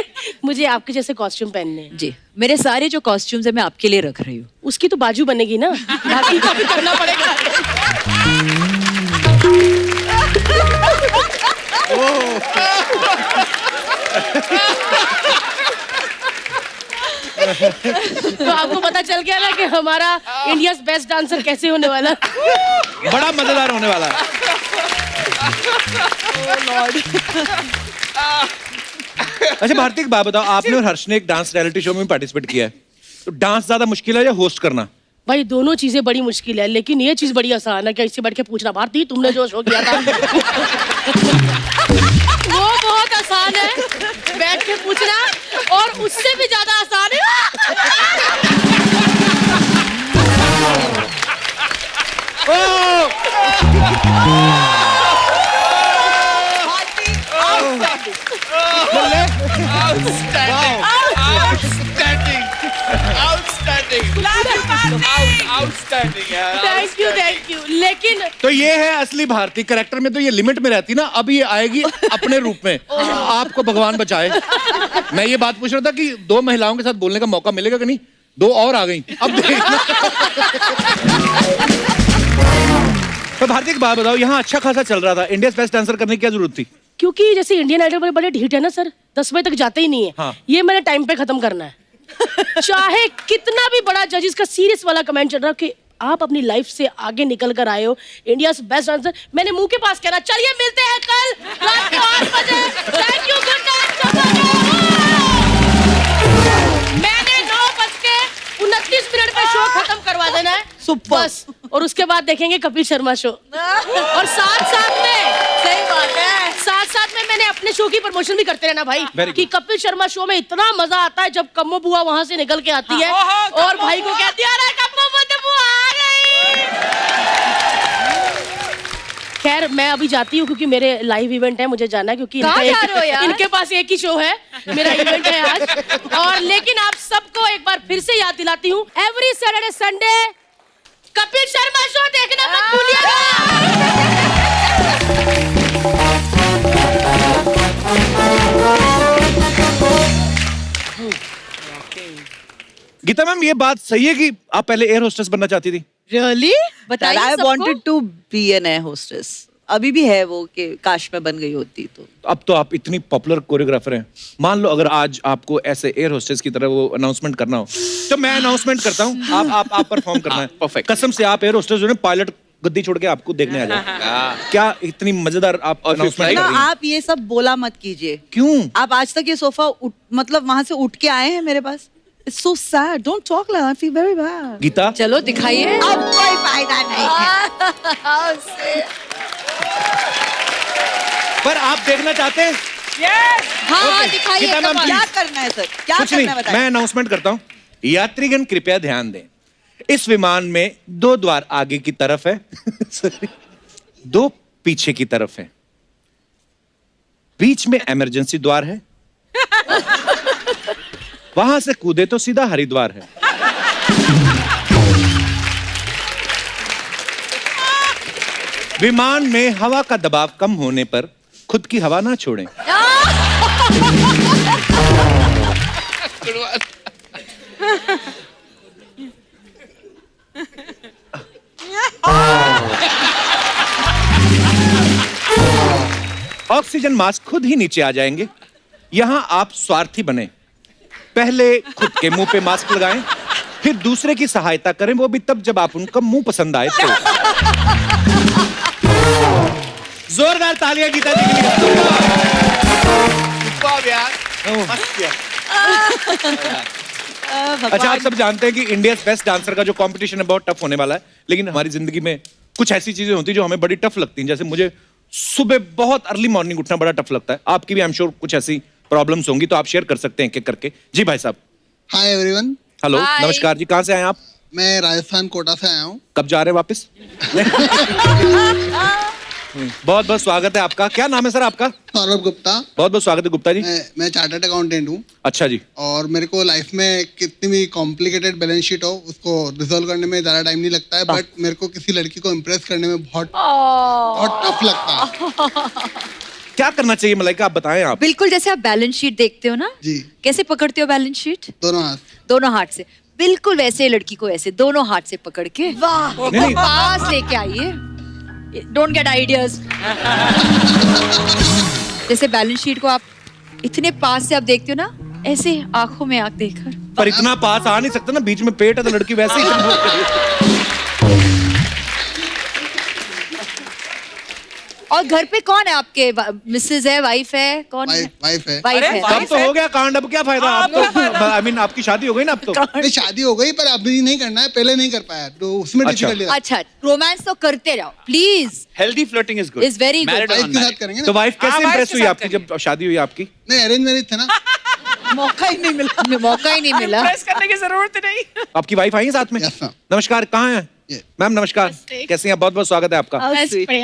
S8: मुझे आपके जैसे कॉस्ट्यूम पहनने हैं।
S4: जी, मेरे सारे जो कॉस्ट्यूम्स है मैं आपके लिए रख रही हूँ।
S8: उसकी तो बाजू बनेगी ना, बाकी का भी करना पड़ेगा। तो आपको पता चल गया ना कि हमारा इंडिया बेस्ट डांसर कैसे होने वाला है।
S2: बड़ा मजेदार होने वाला है। अच्छा भारती, एक बात बताओ, आपने और हर्ष ने एक डांस रियलिटी शो में पार्टिसिपेट किया है, तो डांस ज्यादा मुश्किल है या होस्ट करना?
S8: भाई दोनों चीजें बड़ी मुश्किल है, लेकिन ये चीज बड़ी आसान है। क्या इससे बैठ के पूछना, भारती तुमने जो शो किया था वो बहुत आसान है, बैठ के पूछना, और उससे भी ज्यादा आसान है थैंक यू। लेकिन
S2: तो ये है असली भारती। कैरेक्टर में तो ये लिमिट में रहती ना, अब ये आएगी अपने रूप में। आपको भगवान बचाए। मैं ये बात पूछ रहा था कि 2 महिलाओं के साथ बोलने का मौका मिलेगा कि नहीं? 2 और आ गई। अब देखना। तो भारती एक बात बताओ, यहाँ अच्छा खासा चल रहा था, इंडिया बेस्ट डांसर करने की क्या जरूरत थी?
S8: क्योंकि जैसे इंडियन आइडल वाले बड़े ढीठ है ना सर, 10 बजे तक जाते ही नहीं है।
S2: हाँ।
S8: ये मैंने टाइम पे खत्म करना है। चाहे कितना भी बड़ा जजेस का सीरियस वाला कमेंट चल रहा हो कि आप अपनी लाइफ से आगे निकल कर आए हो, इंडिया बेस्ट डांसर, मैंने मुंह के पास कहना, चलिए मिलते हैं कल रात के 8 बजे। Thank you, good night. मैंने 9:29 पे शो खत्म करवा देना है बस, और उसके बाद देखेंगे कपिल शर्मा शो। और साथ में मैंने अपने शो की प्रमोशन भी करते रहना भाई, कि कपिल शर्मा शो में इतना मजा आता है जब कम्मो बुआ वहां से निकल के आती है और भाई को कहती है, अरे कम्मो बुआ आ गई। खैर मैं अभी जाती हूँ क्योंकि मेरे लाइव इवेंट है, मुझे जाना है, क्योंकि इनके पास एक ही शो है, मेरा इवेंट है आज। और लेकिन आप सबको एक बार फिर से याद दिलाती हूँ, every Saturday Sunday Kapil Sharma show देखना मत भूलिएगा।
S2: गीता मैम, ये बात सही है कि आप पहले एयर होस्टेस बनना चाहती थी?
S5: Really?
S4: बताइए
S5: I
S4: सबको।
S5: wanted to be an air hostess. अभी भी है वो कि काश में बन गई होती तो।
S2: अब तो आप इतनी पॉपुलर कोरियोग्राफर हैं, मान लो अगर आज आपको ऐसे एयर होस्टेस की तरह वो अनाउंसमेंट करना हो, तो मैं अनाउंसमेंट करता हूँ, आप परफॉर्म करना है।
S6: perfect.
S2: कसम से आप एयर होस्टेस जो है पायलट गद्दी छोड़ के आपको देखने आ जाए। क्या इतनी मजेदार आप अनाउंसमेंट
S5: ना
S2: कर रही हैं?
S5: आप ये सब बोला मत कीजिए।
S2: क्यों?
S5: आप आज तक ये सोफा मतलब वहां से उठ के आए हैं मेरे पास। It's so sad. Don't talk like that. I feel very bad.
S2: Gita,
S4: चलो दिखाइए।
S5: अब कोई फायदा नहीं है।
S2: पर आप देखना चाहते हैं?
S4: हाँ दिखाइए।
S2: गीता मैम,
S5: क्या
S2: please।
S5: करना है सर? क्या
S2: कुछ
S5: करना है
S2: नहीं,
S5: बताइए।
S2: मैं अनाउंसमेंट करता हूँ। यात्रीगण कृपया ध्यान दें, इस विमान में 2 द्वार आगे की तरफ है, 2 पीछे की तरफ है, बीच में इमरजेंसी द्वार है, वहां से कूदे तो सीधा हरिद्वार है। विमान में हवा का दबाव कम होने पर खुद की हवा ना छोड़ें। ऑक्सीजन मास्क खुद ही नीचे आ जाएंगे। यहां आप स्वार्थी बने, पहले खुद के मुंह पे मास्क लगाएं, फिर दूसरे की सहायता करें, वो भी तब जब आप उनका मुंह पसंद आए तो। जोरदार तालियां गीता जी के लिए। अच्छा, आप सब जानते हैं कि इंडिया बेस्ट डांसर का जो कंपटीशन है बहुत टफ होने वाला है, लेकिन हमारी जिंदगी में कुछ ऐसी चीजें होती हैं जो हमें बड़ी टफ लगती हैं। जैसे मुझे सुबह बहुत अर्ली मॉर्निंग उठना बड़ा टफ लगता है। आपकी भी आई एम श्योर कुछ ऐसी प्रॉब्लम्स होंगी, तो आप शेयर कर सकते हैं एक एक करके। जी भाई साहब।
S9: Hi everyone.
S2: Hello,
S4: Hi.
S2: नमस्कार जी, कहाँ से आए आप?
S9: मैं राजस्थान कोटा से आया हूँ।
S2: कब जा रहे हैं वापस? बहुत बहुत स्वागत है आपका। क्या नाम है सर आपका?
S9: सौरभ गुप्ता।
S2: बहुत बहुत स्वागत है गुप्ता जी।
S9: मैं चार्टर्ड अकाउंटेंट हूँ।
S2: अच्छा जी।
S9: और मेरे को लाइफ में कितनी भी कॉम्प्लिकेटेड बैलेंस शीट हो उसको रिजॉल्व करने में ज्यादा टाइम नहीं लगता है, बट मेरे को किसी लड़की को इम्प्रेस करने में बहुत टफ लगता है।
S2: क्या करना चाहिए मलाइका, आप बताएं आप।
S4: बिल्कुल जैसे आप बैलेंस शीट देखते हो ना,
S9: जी।
S4: कैसे पकड़ते हो बैलेंस शीट?
S9: दोनों हाथ।
S4: दोनों हाथ से। बिल्कुल वैसे लड़की को ऐसे दोनों हाथ से पकड़ के वाह
S2: नहीं।
S4: पास लेके आइए। Don't get ideas. जैसे बैलेंस शीट को आप इतने पास से आप देखते हो ना, ऐसे आंखों में आंख देखकर।
S2: पर इतना पास आ नहीं सकता ना, बीच में पेट है तो लड़की वैसे ही चुप होती
S4: और घर पे कौन है आपके? मिसेज है, वाइफ है, कौन है?
S9: वाइफ है।
S4: वाइफ है।
S2: अब तो हो गया कांड, अब क्या फायदा? आप तो आई मीन आपकी शादी हो गई ना अब तो।
S9: नहीं, शादी हो गई पर अभी नहीं करना है, पहले नहीं कर पाया तो उसमें
S2: अच्छा।
S9: डिफिकल्टी
S4: अच्छा, रोमांस तो करते रहो please.
S6: Healthy flirting is good,
S4: Is very good.
S9: Wife के साथ करेंगे
S2: तो
S9: ना।
S2: वाइफ कैसे
S3: हाँ, wife
S2: इंप्रेस
S3: के
S2: हुई
S3: साथ
S2: आपकी जब शादी हुई आपकी?
S9: नहीं, अरेंज मैरिज थे ना।
S5: मौका ही नहीं मिला।
S4: मौका ही नहीं मिला।
S3: प्रेस करने की जरूरत नहीं।
S2: आपकी वाइफ आई है साथ में?
S9: Yes, sir.
S2: नमस्कार, कहाँ है मैम? नमस्कार, कैसे हैं? बहुत बहुत स्वागत है आपका।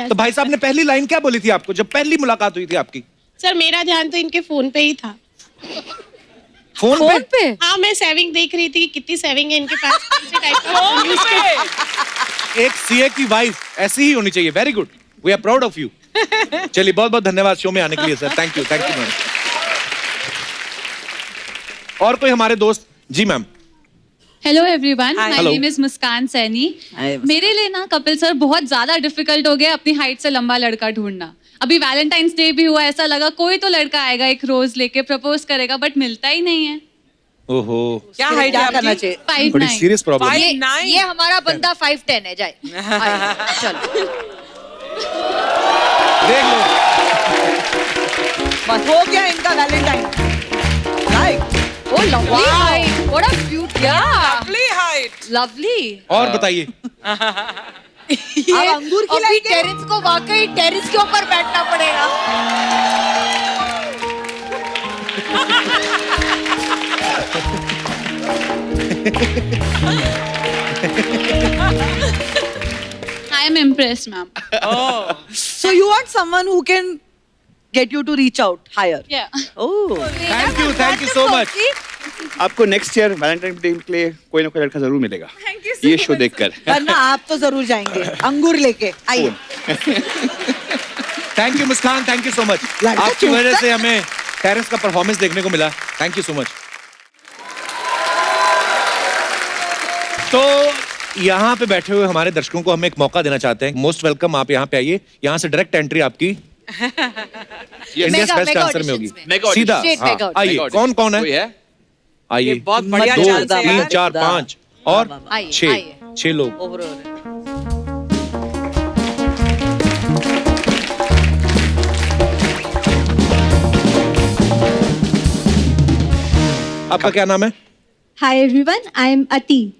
S2: तो भाई साहब ने पहली लाइन क्या बोली थी आपको जब पहली मुलाकात हुई थी आपकी?
S8: सर मेरा ध्यान तो इनके फोन पे ही था।
S2: फोन पे?
S8: हाँ, मैं सेविंग देख रही थी कि कितनी सेविंग है इनके पास, कौन से टाइप का।
S2: एक सीए की वाइफ ऐसी ही होनी चाहिए। Very good, we are proud of you. चलिए, बहुत बहुत धन्यवाद शो में आने के लिए सर। Thank you ma'am. और कोई हमारे दोस्त? जी ma'am.
S10: Hello everyone, my
S2: Hello.
S10: Name is Muskan Saini.
S5: Hi, Muskan.
S10: मेरे लिए ना कपिल सर बहुत ज्यादा डिफिकल्ट हो गया अपनी हाइट से लंबा लड़का ढूंढना। अभी वैलेंटाइंस डे भी हुआ, ऐसा लगा कोई तो लड़का आएगा एक रोज लेके प्रपोज करेगा, बट मिलता ही नहीं है।
S2: ओहो,
S3: क्या हाइट है
S5: क्या करना
S3: आपकी?
S5: चाहिए?
S10: 5'9".
S2: बड़ी सीरियस प्रॉब्लम।
S3: 5'9".
S4: ये हमारा बंदा 5'10" है। जाए चलो,
S2: देख लो,
S5: बस हो गया इनका Valentine. Right.
S4: Oh lovely height, what a beauty.
S3: Lovely height.
S4: Lovely.
S2: और बताइए।
S4: ये
S5: अंगूर की
S4: अभी
S5: लाइट है?
S4: टेरेस को वाकई टेरेस के ऊपर बैठना पड़ेगा।
S10: I am impressed ma'am.
S5: So you want someone who can get you to reach out higher?
S10: Yeah.
S5: Oh.
S2: Thank you so much.
S6: आपको नेक्स्ट ईयर वैलेंटाइन डे के लिए कोई ना कोई लड़का जरूर मिलेगा ये शो देखकर।
S5: वरना आप तो जरूर जाएंगे अंगूर लेके। आइए।
S2: Thank you Muskan, thank you so much.
S5: लड़का
S2: आपकी
S5: चूक
S2: वजह
S5: कर-
S2: से हमें टेरेस का परफॉर्मेंस देखने को मिला। Thank you so much. तो यहाँ पे बैठे हुए हमारे दर्शकों को हम एक मौका देना चाहते हैं। मोस्ट वेलकम, आप यहाँ पे आइए। यहाँ से डायरेक्ट एंट्री आपकी इंडिया
S4: मेगा
S2: बेस्ट डांसर में होगी।
S4: auditions में।
S6: मेगा
S2: सीधा
S4: Straight
S2: हाँ,
S4: mega audition।
S2: आइए। कौन कौन
S6: कोई
S2: है?
S6: है?
S2: आइए।
S3: ये बहुत बढ़िया
S2: दो,
S3: chance है
S2: तीन,
S3: यार।
S2: 4, 5 और
S4: आइए,
S2: 6
S4: आइए।
S2: 6 लोग।
S5: Over.
S2: आपका क्या नाम है?
S10: हाय एवरीवन, आई एम अति।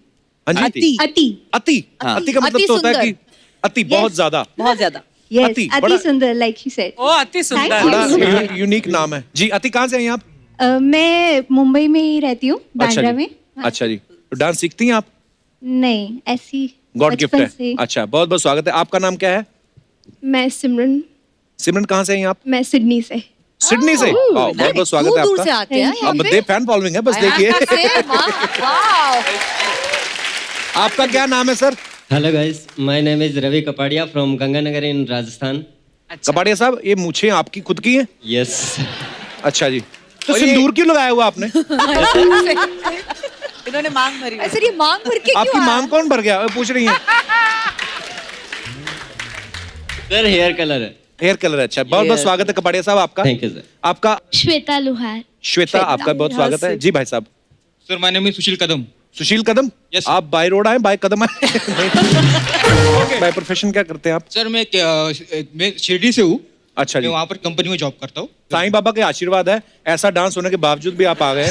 S2: हाँ जी।
S5: अति।
S10: अति।
S2: अति। अति का मतलब
S4: अति
S2: तो होता है
S4: सुंदर।
S2: कि अति बहुत ज्यादा।
S5: बहुत ज्यादा।
S2: अति बड़ा
S10: सुंदर लाइक ही सेड।
S3: ओ अति सुंदर।
S2: बड़ा यूनिक नाम है जी। अति कहाँ से हैं आप?
S10: मैं मुंबई में ही रहती हूँ,
S2: अच्छा
S10: बांद्रा
S2: जी।
S10: में।
S2: अच्छा जी। तो डांस सीखती हैं आप?
S10: नहीं, ऐसी
S2: गॉड गिफ्ट
S10: बचपन
S2: है।
S10: से।
S2: अच्छा, बहुत बहुत स्वागत है। आपका नाम क्या है?
S10: मैं सिमरन,
S2: सिमरन कहाँ से हैं आप?
S10: मैं सिडनी से।
S2: सिडनी से। बहुत बहुत स्वागत है
S4: दूर से
S2: आपका।
S4: आते हैं यहाँ
S2: अब
S4: पे।
S2: दे फैन फॉलोइंग है, बस देखिए।
S4: वाओ।
S2: आपका क्या नाम है sir?
S11: Hello guys, my name is Ravi Kapadia from Ganganagar in Rajasthan.
S2: Kapadia साहब, ये मूछें आपकी खुद की हैं?
S11: यस।
S2: अच्छा जी। तो सिंदूर क्यों लगाया हुआ आपने?
S5: इन्होंने मांग भरी।
S4: सर ये मांग भर के
S2: आपकी
S4: क्यों
S2: मांग कौन भर गया? पूछ रही हैं।
S11: सर हेयर कलर है।
S2: हेयर कलर है। अच्छा, बहुत बहुत
S11: Yes.
S2: स्वागत है कपाड़िया साहब आपका।
S11: Thank you sir.
S2: आपका?
S10: श्वेता लोहार।
S2: श्वेता, आपका बहुत स्वागत है जी। भाई साहब?
S12: Sir my name is Sushil Kadam.
S2: Sushil Kadam.
S12: Yes.
S2: आप बाय रोड आए, बाय कदम आए? बाय प्रोफेशन क्या करते हैं आप?
S12: सर मैं शिरडी से हूँ।
S2: अच्छा
S12: मैं
S2: जी।
S12: वहाँ पर कंपनी में जॉब करता हूँ।
S2: साईं बाबा के आशीर्वाद है, ऐसा डांस होने के बावजूद भी आप आ गए।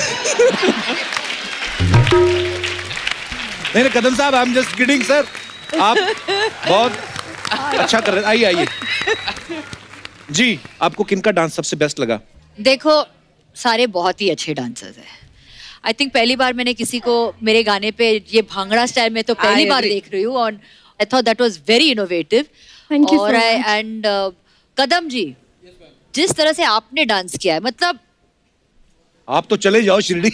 S2: नहीं कदम साहब, I am just kidding sir. आप बहुत अच्छा कर रहे हैं। आइए आइए जी। आपको किनका डांस सबसे बेस्ट लगा?
S4: देखो, सारे बहुत ही अच्छे डांसर्स हैं। आई थिंक पहली बार मैंने किसी को मेरे गाने पे ये भांगड़ा स्टाइल में तो पहली
S5: I
S4: बार
S5: agree.
S4: देख रही हूँ और I thought that was very innovative.
S10: Thank you so
S4: और
S10: much.
S4: एंड कदम जी, जिस तरह से आपने डांस किया है, मतलब
S2: आप तो चले जाओ शिरडी।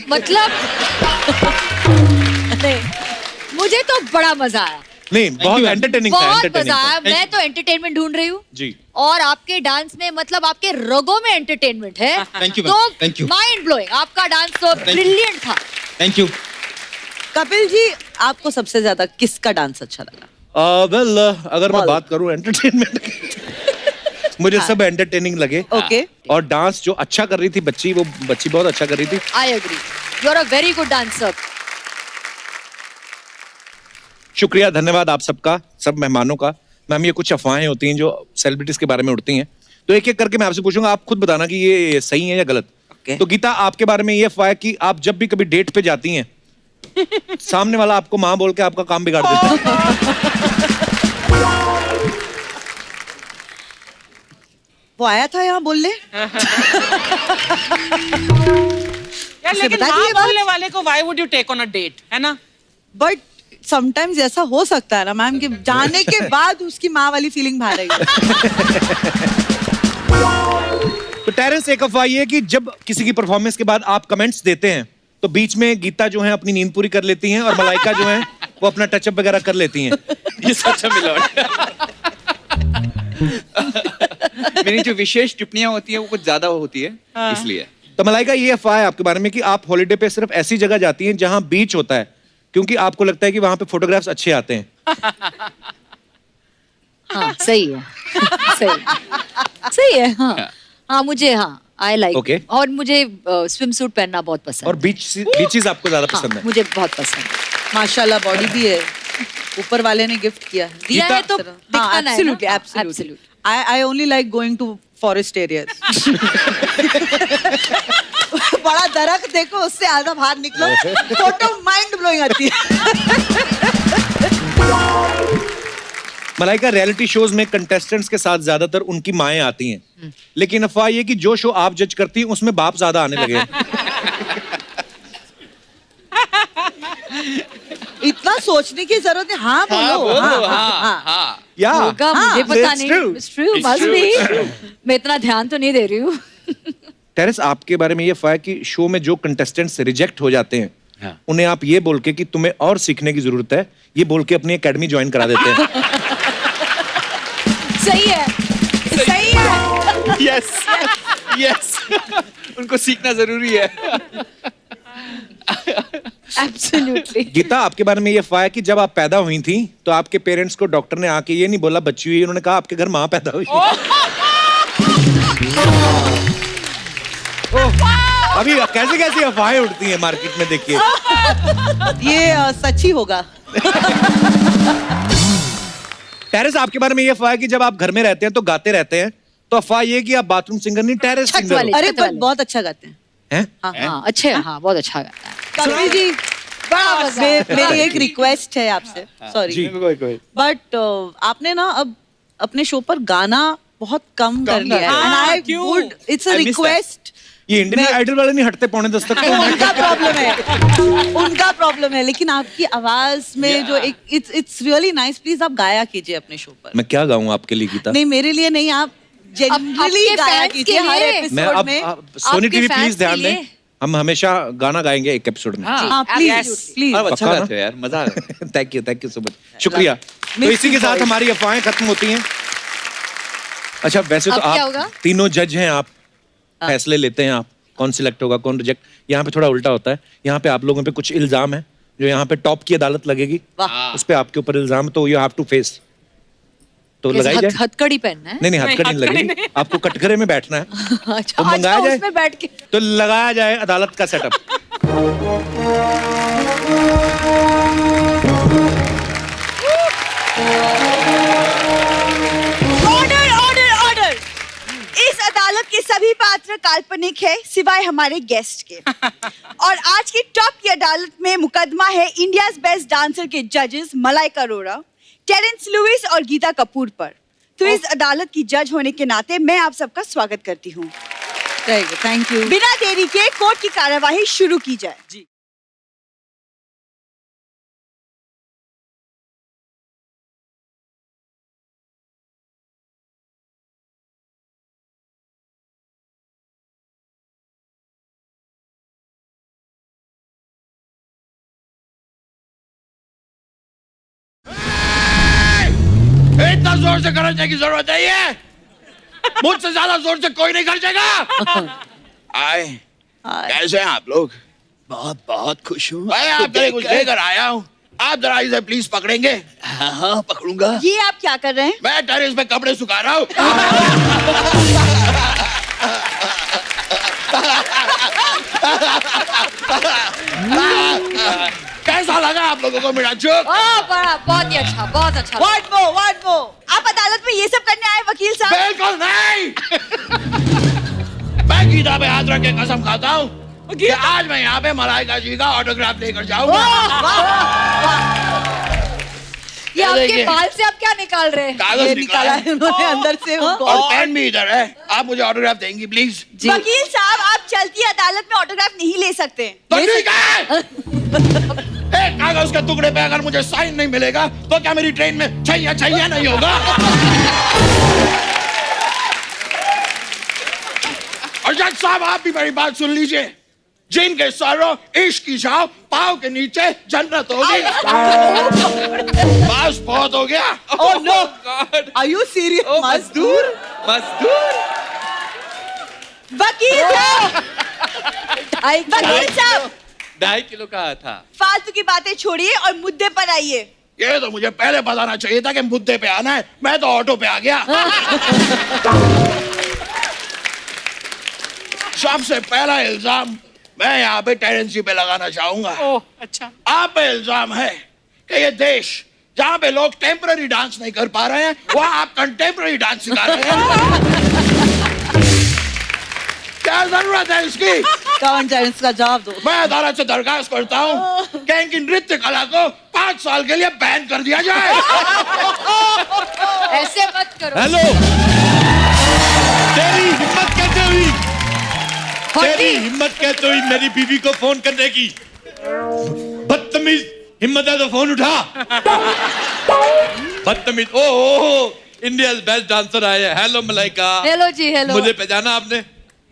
S4: मुझे तो बड़ा मजा आया,
S2: नहीं, बहुत
S12: you,
S2: एंटरटेनिंग था।
S4: बहुत
S2: entertaining
S4: मजा
S2: था।
S4: आया। मैं तो एंटरटेनमेंट ढूंढ रही हूँ
S2: जी।
S4: और आपके डांस में मतलब आपके रगों में एंटरटेनमेंट है।
S12: Thank you,
S4: तो
S12: thank you.
S4: माइंड ब्लोइंग, आपका डांस तो ब्रिलियंट था।
S12: Thank you.
S5: कपिल जी, आपको सबसे ज्यादा किसका डांस अच्छा लगा?
S2: वेल, अगर मैं बात करूं एंटरटेनमेंट की, मुझे सब एंटरटेनिंग लगे।
S5: Okay.
S2: और डांस जो अच्छा कर रही थी बच्ची, वो बच्ची बहुत अच्छा कर रही थी।
S4: I agree, you are a very good dancer.
S2: शुक्रिया, धन्यवाद आप सबका, सब मेहमानों का। मैम, ये कुछ अफवाहें होती हैं जो सेलिब्रिटीज के बारे में उड़ती हैं, तो एक एक करके मैं आपसे पूछूंगा, आप खुद बताना कि ये सही है या गलत।
S5: Okay.
S2: तो गीता, आपके बारे में ये अफवाह है कि आप जब भी कभी डेट पे जाती हैं सामने वाला आपको माँ बोल के आपका काम बिगाड़ देता है।
S5: वो आया था यहाँ बोलने।
S3: यार
S5: उसे
S3: लेकिन
S5: बता
S3: हाँ
S5: दिए बात।
S3: बोलने वाले को why would you take on a date, है ना?
S5: बट समटाइम्स ऐसा हो सकता है ना मैम कि जाने के बाद उसकी माँ वाली फीलिंग बाहर आई।
S2: तो टेरेंस, एक अफवाह ये है कि जब किसी की परफॉर्मेंस के बाद आप कमेंट्स देते हैं तो बीच में गीता जो है अपनी नींद पूरी कर लेती हैं और मलाइका जो है वो अपना टचअप वगैरह कर लेती हैं।
S6: ये सच है मिलोड। मेरी जो विशेष टिप्पणियां होती है वो कुछ ज्यादा होती है, इसलिए।
S2: तो मलाइका, ये अफवाह है आपके बारे में कि आप हॉलिडे पे सिर्फ ऐसी जगह जाती हैं जहां बीच होता है क्योंकि आपको लगता है कि वहां पे फोटोग्राफ्स अच्छे आते हैं।
S4: हाँ सही है, सही है। हाँ मुझे, हाँ आई लाइक।
S2: Okay.
S4: और मुझे स्विम सूट पहनना बहुत पसंद
S2: और बीचेस आपको ज्यादा पसंद है।
S4: मुझे बहुत पसंद है।
S5: माशाल्लाह बॉडी भी है, ऊपर वाले ने गिफ्ट किया है।
S4: दिया है तो दिखाना है ना।
S5: Absolutely, absolutely. I only like going to forest areas. बड़ा दरख्त देखो, उससे आधा बाहर निकलो, फोटो माइंड ब्लोइंग आती है।
S2: मलाइका, रियलिटी शोज में कंटेस्टेंट्स के साथ ज्यादातर उनकी माएं आती हैं, लेकिन अफवाह ये कि जो शो आप जज करती हैं उसमें बाप ज्यादा आने लगे।
S5: इतना सोचने की जरूरत है। हाँ बोलो, हाँ।
S2: या
S4: होगा, मुझे पता
S2: it's
S4: नहीं।
S2: true.
S4: It's true, must be. मैं इतना ध्यान तो नहीं दे रही हूँ।
S2: टेरेस, आपके बारे में ये अफवाह है कि शो में जो कंटेस्टेंट्स रिजेक्ट हो जाते हैं उन्हें आप ये बोल के कि तुम्हें और सीखने की जरूरत है, ये बोल के अपनी एकेडमी ज्वाइन करा देते हैं।
S4: सही है, सही है।
S6: यस यस, उनको सीखना जरूरी है।
S4: Absolutely.
S2: गीता, आपके बारे में ये अफवाह है कि जब आप पैदा हुई थी तो आपके पेरेंट्स को डॉक्टर ने आके ये नहीं बोला बच्ची हुई, उन्होंने कहा आपके घर माँ पैदा हुई। अभी कैसे कैसी अफवाहें उड़ती हैं मार्केट में, देखिए।
S5: ये सच ही होगा।
S2: टेरेस, आपके बारे में ये अफवाह है कि जब आप घर में रहते हैं तो गाते रहते हैं, तो अफवाह ये कि आप बाथरूम सिंगर नहीं, टेरेस
S4: छत
S2: सिंगर
S4: वाले।
S2: हो।
S5: अरे
S4: छत वाले।
S5: बहुत अच्छा गाते हैं।
S2: हैं?
S4: हाँ अच्छे, हाँ बहुत अच्छा गाता है।
S5: कपिल जी, मेरी एक रिक्वेस्ट है आपसे, सॉरी, बट आपने ना अब अपने शो पर गाना बहुत कम कर लिया है। And I would, it's a request.
S2: ये इंडियन आइडल वाले नहीं हटते 9:45 तक।
S5: उनका प्रॉब्लम है, उनका प्रॉब्लम है, लेकिन आपकी आवाज में जो एक इट्स रियली नाइस, प्लीज आप गाया कीजिए अपने शो पर।
S2: मैं क्या गाऊं आपके लिए गीता?
S5: नहीं, मेरे लिए नहीं, आप जनरली
S4: आपके
S5: गाया
S4: fans
S5: कीजिए
S4: के
S5: हर
S4: लिए।
S2: मैं
S5: एपिसोड में।
S2: अब सोनी
S4: आपके
S2: टीवी
S4: fans
S2: प्लीज
S4: के
S2: ध्यान
S4: लिए।
S2: दें, हम हमेशा गाना गाएंगे एक एपिसोड में।
S5: हाँ प्लीज प्लीज।
S6: अब अच्छा
S2: पक्का
S6: गाते हो यार, मजा आ रहा है।
S2: थैंक यू सो मच, शुक्रिया। तो इसी के साथ हमारी अफवाहें खत्म होती हैं। अच्छा, वैसे तो
S4: अब क्या
S2: आप
S4: होगा?
S2: तीनों जज हैं, आप फैसले लेते हैं, आप कौन सिलेक्ट होगा कौन रिजेक्ट। यहाँ पे थोड़ा उल्टा होता है, यहाँ पे आप लोगों पे कुछ इल्जाम है जो यहाँ पे टॉप की अदालत लगेगी, उस पे आपके ऊपर इल्जाम, तो यू हैव टू फेस। तो लगाई जाए?
S4: हथकड़ी पहनना है।
S2: नहीं, हथकड़ी नहीं लगेगी, आपको कटघरे में बैठना है।
S4: अच्छा,
S2: तो मंगाया जाए?
S4: उसमें बैठ के।
S2: तो लगाया जाए अदालत का सेटअप।
S7: ऑर्डर ऑर्डर ऑर्डर, इस अदालत के सभी पात्र काल्पनिक है सिवाय हमारे गेस्ट के। और आज की टॉप की अदालत में मुकदमा है इंडियाज बेस्ट डांसर के जजेस मलाइका अरोड़ा, टेरेंस लुइस और गीता कपूर पर। तो इस अदालत की जज होने के नाते मैं आप सबका स्वागत करती हूँ।
S5: Thank you.
S7: बिना देरी के कोर्ट की कार्यवाही शुरू की जाए।
S3: जी।
S6: इतना जोर से खर्चने की जरूरत नहीं है, मुझसे ज्यादा जोर से कोई नहीं खर्चेगा। कैसे हैं आप लोग?
S13: बहुत बहुत खुश हूँ
S6: भाई आपके लिए कुछ लेकर आया हूँ। आप जरा इसे प्लीज पकड़ेंगे? हाँ हाँ पकड़ूंगा।
S7: ये आप क्या कर रहे हैं?
S6: मैं टेरेस पे कपड़े सुखा रहा हूँ। कैसा लगा आप लोगों को मेरा जोक?
S4: बहुत ही अच्छा, बहुत अच्छा।
S7: व्हाट वो आप अदालत में ये सब करने आए वकील साहब?
S6: बिल्कुल नहीं। मैं गीता पे हाथ रख के कसम खाता हूँ कि आज मैं यहाँ पे मलाइका जी का ऑटोग्राफ लेकर जाऊंगा।
S4: ये आपके बाल से आप क्या निकाल रहे हैं?
S6: कागज
S5: ये निकाला है उन्होंने अंदर से उनको।
S6: और पेन भी इधर है। आप मुझे ऑटोग्राफ देंगी प्लीज?
S7: वकील साहब आप चलती अदालत में ऑटोग्राफ नहीं ले सकते।
S6: तो ठीक है। एक कागज के टुकड़े पे अगर मुझे साइन नहीं मिलेगा तो क्या मेरी ट्रेन में छैया छैया नहीं होगा? और जज साहब आप भी मेरी बात सुन लीजिए। जिनके सरों इश्क की छाव पाँव के नीचे जन्नत होगी। बस बहुत हो गया।
S5: Oh no! Are you serious?
S6: मजदूर मजदूर।
S7: वकील साहब, वकील साहब
S6: 2.5 किलो का था।
S7: फालतू की बातें छोड़िए और मुद्दे पर आइए।
S6: ये तो मुझे पहले बताना चाहिए था कि मुद्दे पे आना है। मैं तो ऑटो पे आ गया। सबसे पहला इल्जाम मैं यहाँ पे टेरेंसी पे लगाना चाहूंगा।
S3: ओह अच्छा।
S6: आप पे इल्जाम है कि ये देश जहाँ पे लोग टेम्पररी डांस नहीं कर पा रहे हैं वहाँ आप कंटेम्पररी डांस सिखा रहे हैं। क्या जरूरत है इसकी?
S5: कौन टेरेंस का जवाब दो।
S6: मैं अदालत से दरखास्त करता हूँ कि इनकी नृत्य कला को 5 साल के लिए बैन कर दिया जाए।
S4: ऐसे मत करो।
S2: हेलो, तेरी हिम्मत कैसे हुई? तेरी हिम्मत कैसे हुई मेरी बीवी को फोन करने की? बदतमीज, हिम्मत है तो फोन उठा। बदतमीज। ओह, इंडियाज बेस्ट डांसर आए हैं। हेलो मलाइका।
S4: हेलो जी, हेलो।
S2: मुझे पहचाना आपने?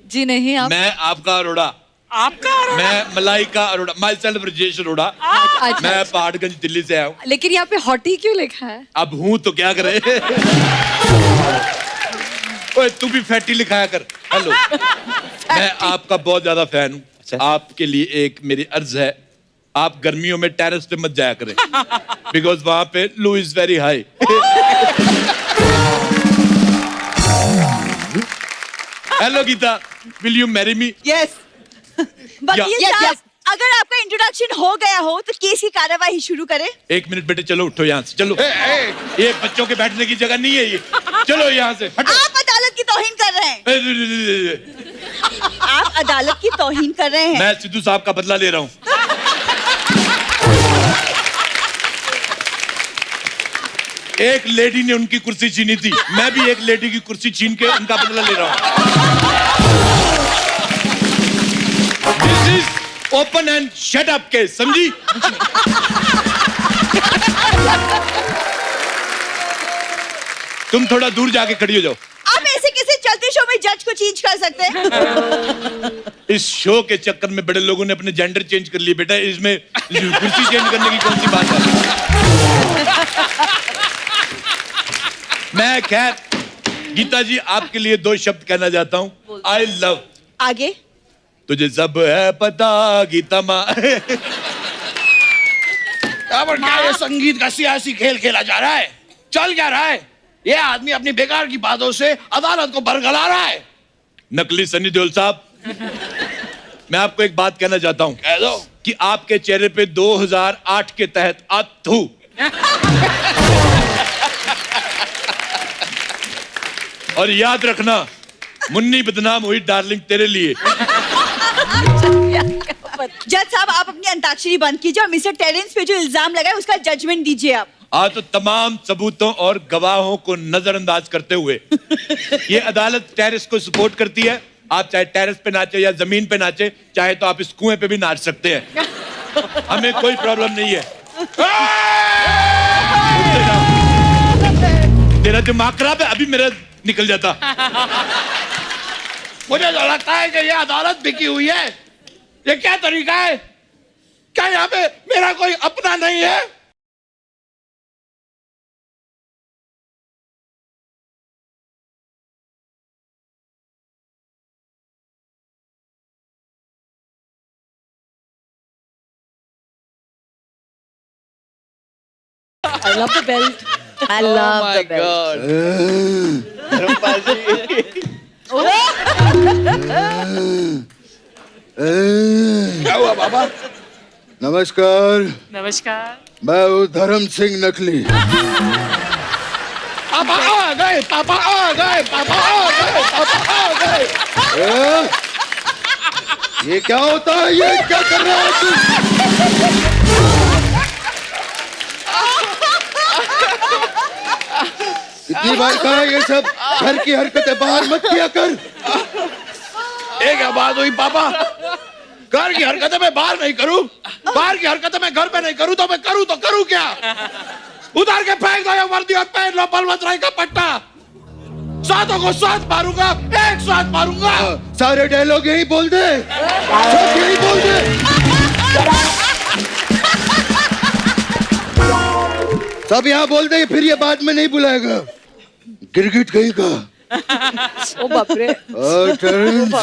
S4: जी नहीं। आप?
S2: मैं आपका अरोड़ा।
S3: आपका अरोड़ा?
S2: मैं मलाइका अरोड़ा, माई सेल्फ राजेश अरोड़ा।
S4: अच्छा,
S2: मैं पहाड़गंज दिल्ली से आया हूँ।
S4: लेकिन यहाँ पे हॉटी क्यों लिखा है?
S2: अब हूँ तो क्या करे। ओए तू भी फैटी लिखाया कर। हेलो, मैं आपका बहुत ज्यादा फैन हूँ। आपके लिए एक मेरी अर्ज है, आप गर्मियों में टेरेस पे मत जाया करें, बिकॉज वहां पे loo is very high. Hello Geeta, will you marry me?
S5: Yes.
S7: वकील साहब, अगर आपका इंट्रोडक्शन हो गया हो तो केस की कार्यवाही शुरू करें।
S2: 1 मिनट बेटे, चलो उठो यहाँ से, चलो। ये बच्चों के बैठने की जगह नहीं है ये। चलो यहाँ से हटो।
S7: आप अदालत की तौहीन कर रहे हैं। आप अदालत की तौहीन कर रहे हैं।
S2: मैं सिद्धू साहब का बदला ले रहा हूँ। एक लेडी ने उनकी कुर्सी छीनी थी, मैं भी एक लेडी की कुर्सी छीन के उनका बदला ले रहा हूँ। This is open and shut up case, समझी? तुम थोड़ा दूर जाके खड़ी हो जाओ।
S7: आप ऐसे किसी चलते शो में जज को चेंज कर सकते हैं?
S2: इस शो के चक्कर में बड़े लोगों ने अपने जेंडर चेंज कर लिए बेटा, इसमें कुर्सी चेंज करने की कौन सी बात है? मैं खैर गीता जी आपके लिए 2 शब्द कहना चाहता हूँ। I love.
S7: आगे।
S2: तुझे सब है पता गीता माँ।
S6: पर क्या ये संगीत का सियासी खेल खेला जा रहा है? चल क्या रहा है? ये आदमी अपनी बेकार की बातों से अदालत को बरगला रहा है।
S2: नकली सनी देओल साहब, मैं आपको एक बात कहना चाहता हूँ।
S6: कह दो।
S2: कि आपके चेहरे पे 2008 के तहत अथू। और याद रखना, मुन्नी बदनाम हुई डार्लिंग तेरे लिए।
S7: जज साहब, आप अपनी अंताक्षरी बंद कीजिए और मिस्टर टेरेंस पे जो इल्जाम लगाए उसका जजमेंट दीजिए आप।
S2: तो तमाम सबूतों और गवाहों को नजरअंदाज करते हुए ये अदालत टेरेस को सपोर्ट करती है। आप चाहे टेरेस पे नाचे या जमीन पे नाचे, चाहे तो आप इस कुएं पे भी नाच सकते हैं, हमें कोई प्रॉब्लम नहीं है। तेरा दिमाग खराब है, अभी मेरा निकल जाता।
S6: मुझे तो लगता है कि यह अदालत बिकी हुई है। ये क्या तरीका है? क्या यहाँ पे मेरा कोई अपना नहीं है?
S8: I love the belt.
S5: I love
S6: my
S5: the belt.
S6: God. Dharmpal जी क्या हुआ बाबा?
S3: नमस्कार,
S8: नमस्कार.
S3: मैं हूँ धर्म सिंह नकली.
S6: पापा आ गए, पापा आ गए, पापा आ गए, पापा आ गए.
S3: ये क्या होता है? ये क्या कर रहा है तू? कितनी बार कहा ये सब घर की हरकतें बाहर मत किया कर.
S6: ये क्या बात हुई पापा? घर की हरकतें मैं बाहर नहीं करूं, बाहर की हरकतें मैं घर पे नहीं करूं, तो मैं करूं तो करूं क्या? उतार के फेंक दो ये वर्दी और पहन लो बलवंत राय का पट्टा. सातों को साथ मारूंगा, एक साथ मारूंगा.
S3: सारे डायलॉग यही बोल दे, सब यही बोल दे. सब यहाँ बोल दे, फिर ये बाद में नहीं बुलाएगा. गिरगिट कहीं का.
S5: ओ बाप रे.
S3: टर्न.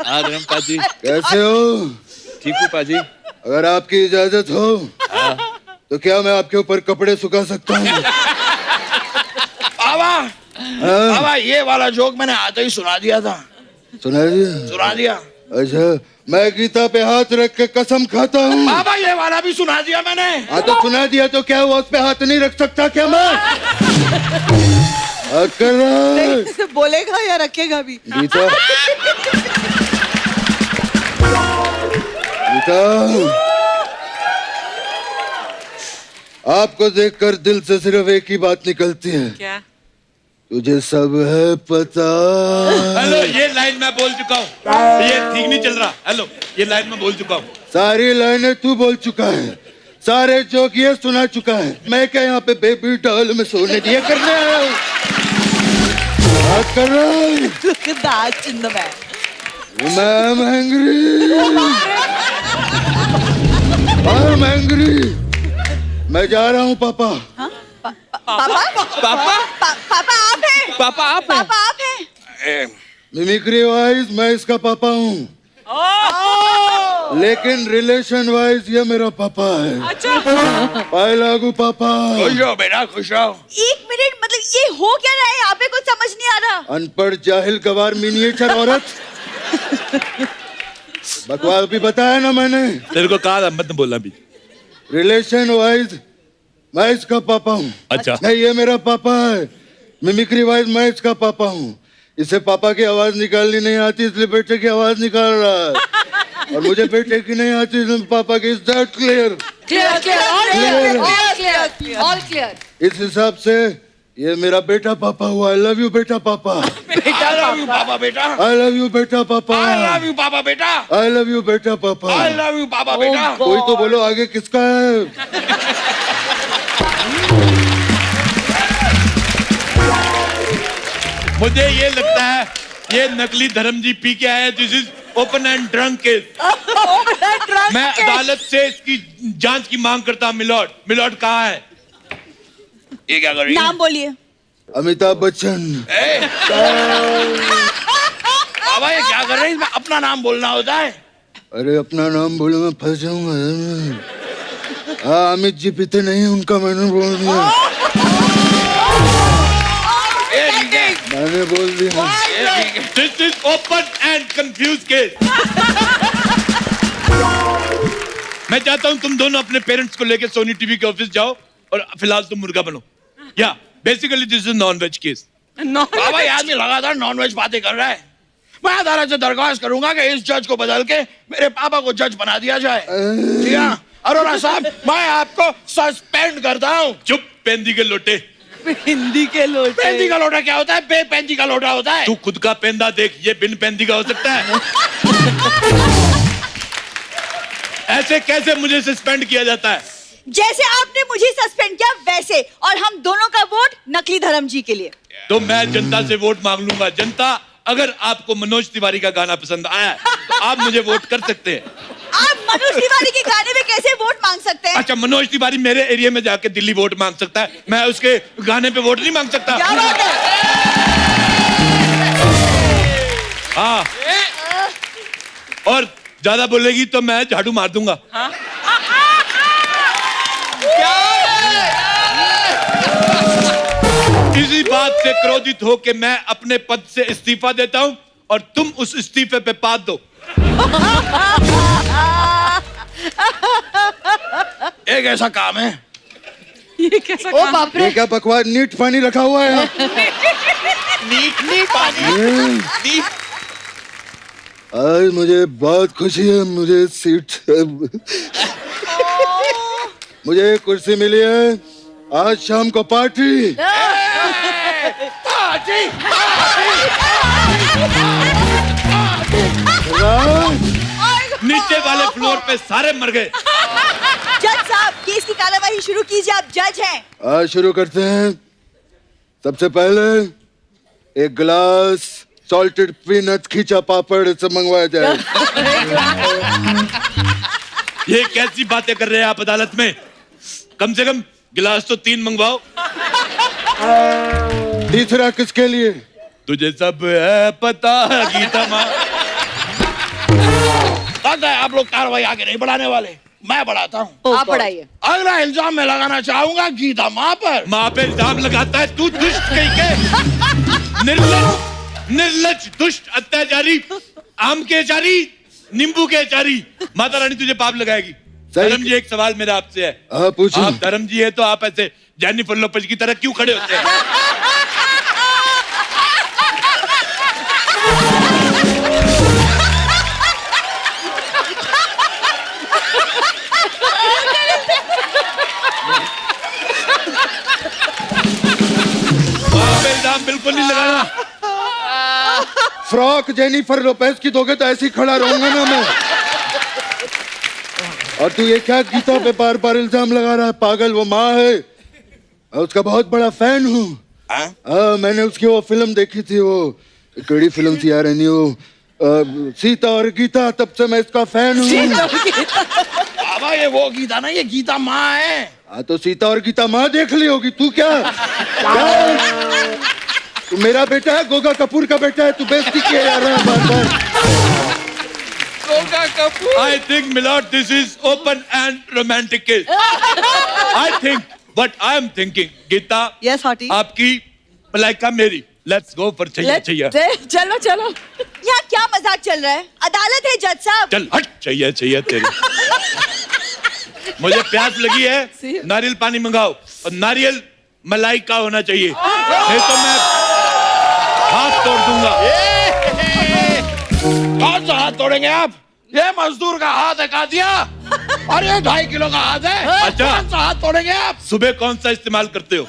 S6: हाँ धर्मपाल जी
S3: कैसे हो?
S6: ठीक हूँ पाजी.
S3: अगर आपकी इजाजत हो तो क्या मैं आपके ऊपर कपड़े सुखा सकता हूँ?
S6: बाबा बाबा ये वाला जोक मैंने आते ही सुना दिया था.
S3: सुना दिया?
S6: सुना दिया.
S3: अच्छा, मैं गीता पे हाथ रख के कसम खाता हूँ.
S6: बाबा ये वाला भी सुना दिया मैंने.
S3: हाँ तो सुना दिया तो क्या हुआ? उस पे हाथ नहीं रख सकता क्या मैं? अकल
S5: बोलेगा या रखेगा भी?
S3: गीता, गीता, आपको देखकर दिल से सिर्फ एक ही बात निकलती है. क्या? तुझे सब है पता.
S2: हेलो, ये लाइन मैं बोल चुका हूँ. ये ठीक नहीं चल रहा. हेलो, ये लाइन मैं बोल चुका हूँ.
S3: सारी लाइनें तू बोल चुका है, सारे जोक ये सुना चुका है. मैं क्या यहाँ पे बेबी डॉल में सोने दिए करने आया हूँ? बात कर रहा हूँ.
S5: Look at that in the man.
S3: I'm angry. I'm angry. मैं जा रहा हूँ पापा.
S7: पापा पापा आप हैं?
S6: पापा आप हैं?
S7: पापा आप हैं?
S3: मिमिक्री वाइज मैं इसका पापा हूँ, लेकिन रिलेशन वाइज ये मेरा पापा है. पाए लागू पापा.
S6: खुश रहो बेटा, खुश रहो.
S7: एक मिनट, मतलब ये हो क्या रहा है? यहाँ पे कुछ समझ नहीं आ रहा.
S3: अनपढ़ जाहिल गवार मिनिएचर औरत. बकवास भी बताया ना मैंने.
S2: तेरे को कहा था मत बोलना भी.
S3: रिलेशन वाइज मैं इसका पापा हूँ.
S2: अच्छा.
S3: नहीं, ये मेरा पापा है. मिमिक्री वाइज मैं इसका पापा हूँ. इसे पापा की आवाज निकालनी नहीं आती, इसलिए बेटे की आवाज निकाल रहा है. और मुझे बेटे की नहीं आती, इसलिए पापा की. Is that clear?
S4: All clear.
S3: इस हिसाब से ये मेरा बेटा पापा हुआ. आई लव यू बेटा पापा.
S6: I love you पापा बेटा.
S3: आई लव यू बेटा पापा.
S6: I love you पापा बेटा.
S3: आई लव यू बेटा पापा.
S6: I love you पापा बेटा.
S3: कोई तो बोलो आगे किसका है?
S2: मुझे ये लगता है ये नकली धर्म जी पी के आए. This is open and drunk case. मैं अदालत से इसकी जांच की मांग करता हूँ. मिलॉर्ड, मिलॉर्ड कहाँ है?
S6: ये क्या कर रही है?
S7: नाम बोलिए.
S3: अमिताभ बच्चन.
S6: बाबा ये क्या कर रहे हैं? इसमें अपना नाम बोलना होता है.
S3: अरे अपना नाम बोले मैं फंस जाऊंगा. हाँ, अमित जी पीते नहीं, उनका मैंने बोल दिया. मैंने बोल दिया.
S2: This is open and confuse case. मैं चाहता हूं तुम दोनों अपने पेरेंट्स को लेकर सोनी टीवी के ऑफिस जाओ और फिलहाल तुम मुर्गा बनो. या basically this is non veg case.
S6: बाबा ये आदमी लगातार नॉन वेज बातें कर रहा है. मैं अदालत से दरख्वास्त करूंगा कि इस जज को बदल के मेरे पापा को जज बना दिया जाए. जी हाँ अरोड़ा साहब, मैं आपको सस्पेंड करता हूँ.
S2: चुप पेंदी के लोटे.
S5: हिंदी के लोटे.
S6: पेंदी का लोटा क्या होता है? बेपेंदी का लोटा होता है.
S2: तू खुद का पेंदा देख, ये बिन पेंदी का हो सकता है? ऐसे कैसे मुझे सस्पेंड किया जाता है?
S7: जैसे आपने मुझे सस्पेंड किया वैसे, और हम दोनों का वोट नकली धर्म जी के लिए.
S2: तो मैं जनता से वोट मांग लूंगा. जनता, अगर आपको मनोज तिवारी का गाना पसंद आया तो आप मुझे वोट कर सकते हैं.
S7: आप मनोज तिवारी के गाने में कैसे वोट मांग सकते हैं?
S2: अच्छा, मनोज तिवारी मेरे एरिया में जाके दिल्ली वोट मांग सकता है, मैं उसके गाने पे वोट नहीं मांग सकता?
S7: क्या बात है?
S2: हाँ. और ज्यादा बोलेगी तो मैं झाड़ू मार दूंगा.
S6: क्या
S2: इसी बात से क्रोधित हो के मैं अपने पद से इस्तीफा देता हूं और तुम उस इस्तीफे पे पाद दो।
S6: एक ऐसा काम है।
S8: ये कैसा
S4: ओ बाप रे
S3: ये क्या बकवास नीट पानी रखा हुआ है?
S6: नीट पानी नीट।
S3: आज मुझे बहुत खुशी है, मुझे सीट मुझे कुर्सी मिली है। आज शाम को पार्टी।
S6: पार्टी
S2: नीचे वाले फ्लोर पे सारे मर गए।
S7: जज साहब केस की कार्यवाही शुरू कीजिए, आप जज हैं।
S3: आज शुरू करते हैं। सबसे पहले एक गिलास सॉल्टेड पीनट खींचा पापड़ से मंगवाया जाए।
S2: ये कैसी बातें कर रहे हैं आप अदालत में? कम से कम गिलास तो 3 मंगवाओ।
S3: तीसरा किसके लिए?
S2: तुझे सब है पता गीता माँ।
S6: आप लोग कार्रवाई आगे नहीं बढ़ाने वाले, मैं बढ़ाता हूँ।
S4: आप पढ़ाइए।
S6: अगला इल्जाम मैं लगाना चाहूंगा गीता माँ पर।
S2: माँ पे इल्जाम लगाता है तू, दुष्ट कहीं के, निर्लज्ज दुष्ट अत्याचारी, आम के चारी, नींबू के चारी। माता रानी तुझे पाप लगाएगी। धर्म जी एक सवाल मेरा आपसे है।
S3: पूछिए।
S2: आप धर्म जी है तो आप ऐसे जेनिफर लोपेज की तरह क्यों खड़े होते हैं? इल्जाम बिल्कुल नहीं लगाना।
S3: फ्रॉक जेनिफर लोपेज की दोगे तो ऐसे ही खड़ा रहूंगा ना मैं। और तू ये क्या गीता पे बार बार इल्जाम लगा रहा है? पागल, वो माँ है, मैं उसका बहुत बड़ा फैन हूँ। मैंने उसकी वो फिल्म देखी थी, वो कड़ी फिल्म थी यार, नहीं वो सीता और गीता, तब से मैं इसका फैन हूँ।
S6: बाबा ये वो गीता ना, ये गीता माँ है।
S3: हाँ तो सीता और गीता माँ देख ली होगी। तू क्या तू मेरा बेटा है, गोगा कपूर का बेटा है, तू बेइज्जती किया जा रहा है बार बार।
S2: I think, Milord, this is open and romantic case. I think what I am thinking, Gita.
S5: Yes, Hoti.
S2: आपकी मलाइका मेरी. Let's go for चाहिए चाहिए.
S5: चलो चलो।
S7: यहाँ क्या मजाक चल रहा है? अदालत है जज साहब।
S2: चल हट, चाहिए चाहिए तेरी। मुझे प्यास लगी है, नारियल पानी मंगाओ और नारियल मलाई का होना चाहिए, नहीं तो मैं हाथ तोड़ दूंगा।
S6: कौन सा हाथ तोड़ेंगे आप? ये मजदूर का हाथ है कातिया, और ये 2.5 किलो का हाथ है।
S2: अच्छा,
S6: कौन सा हाथ तोड़ेंगे आप?
S2: सुबह कौन सा इस्तेमाल करते हो?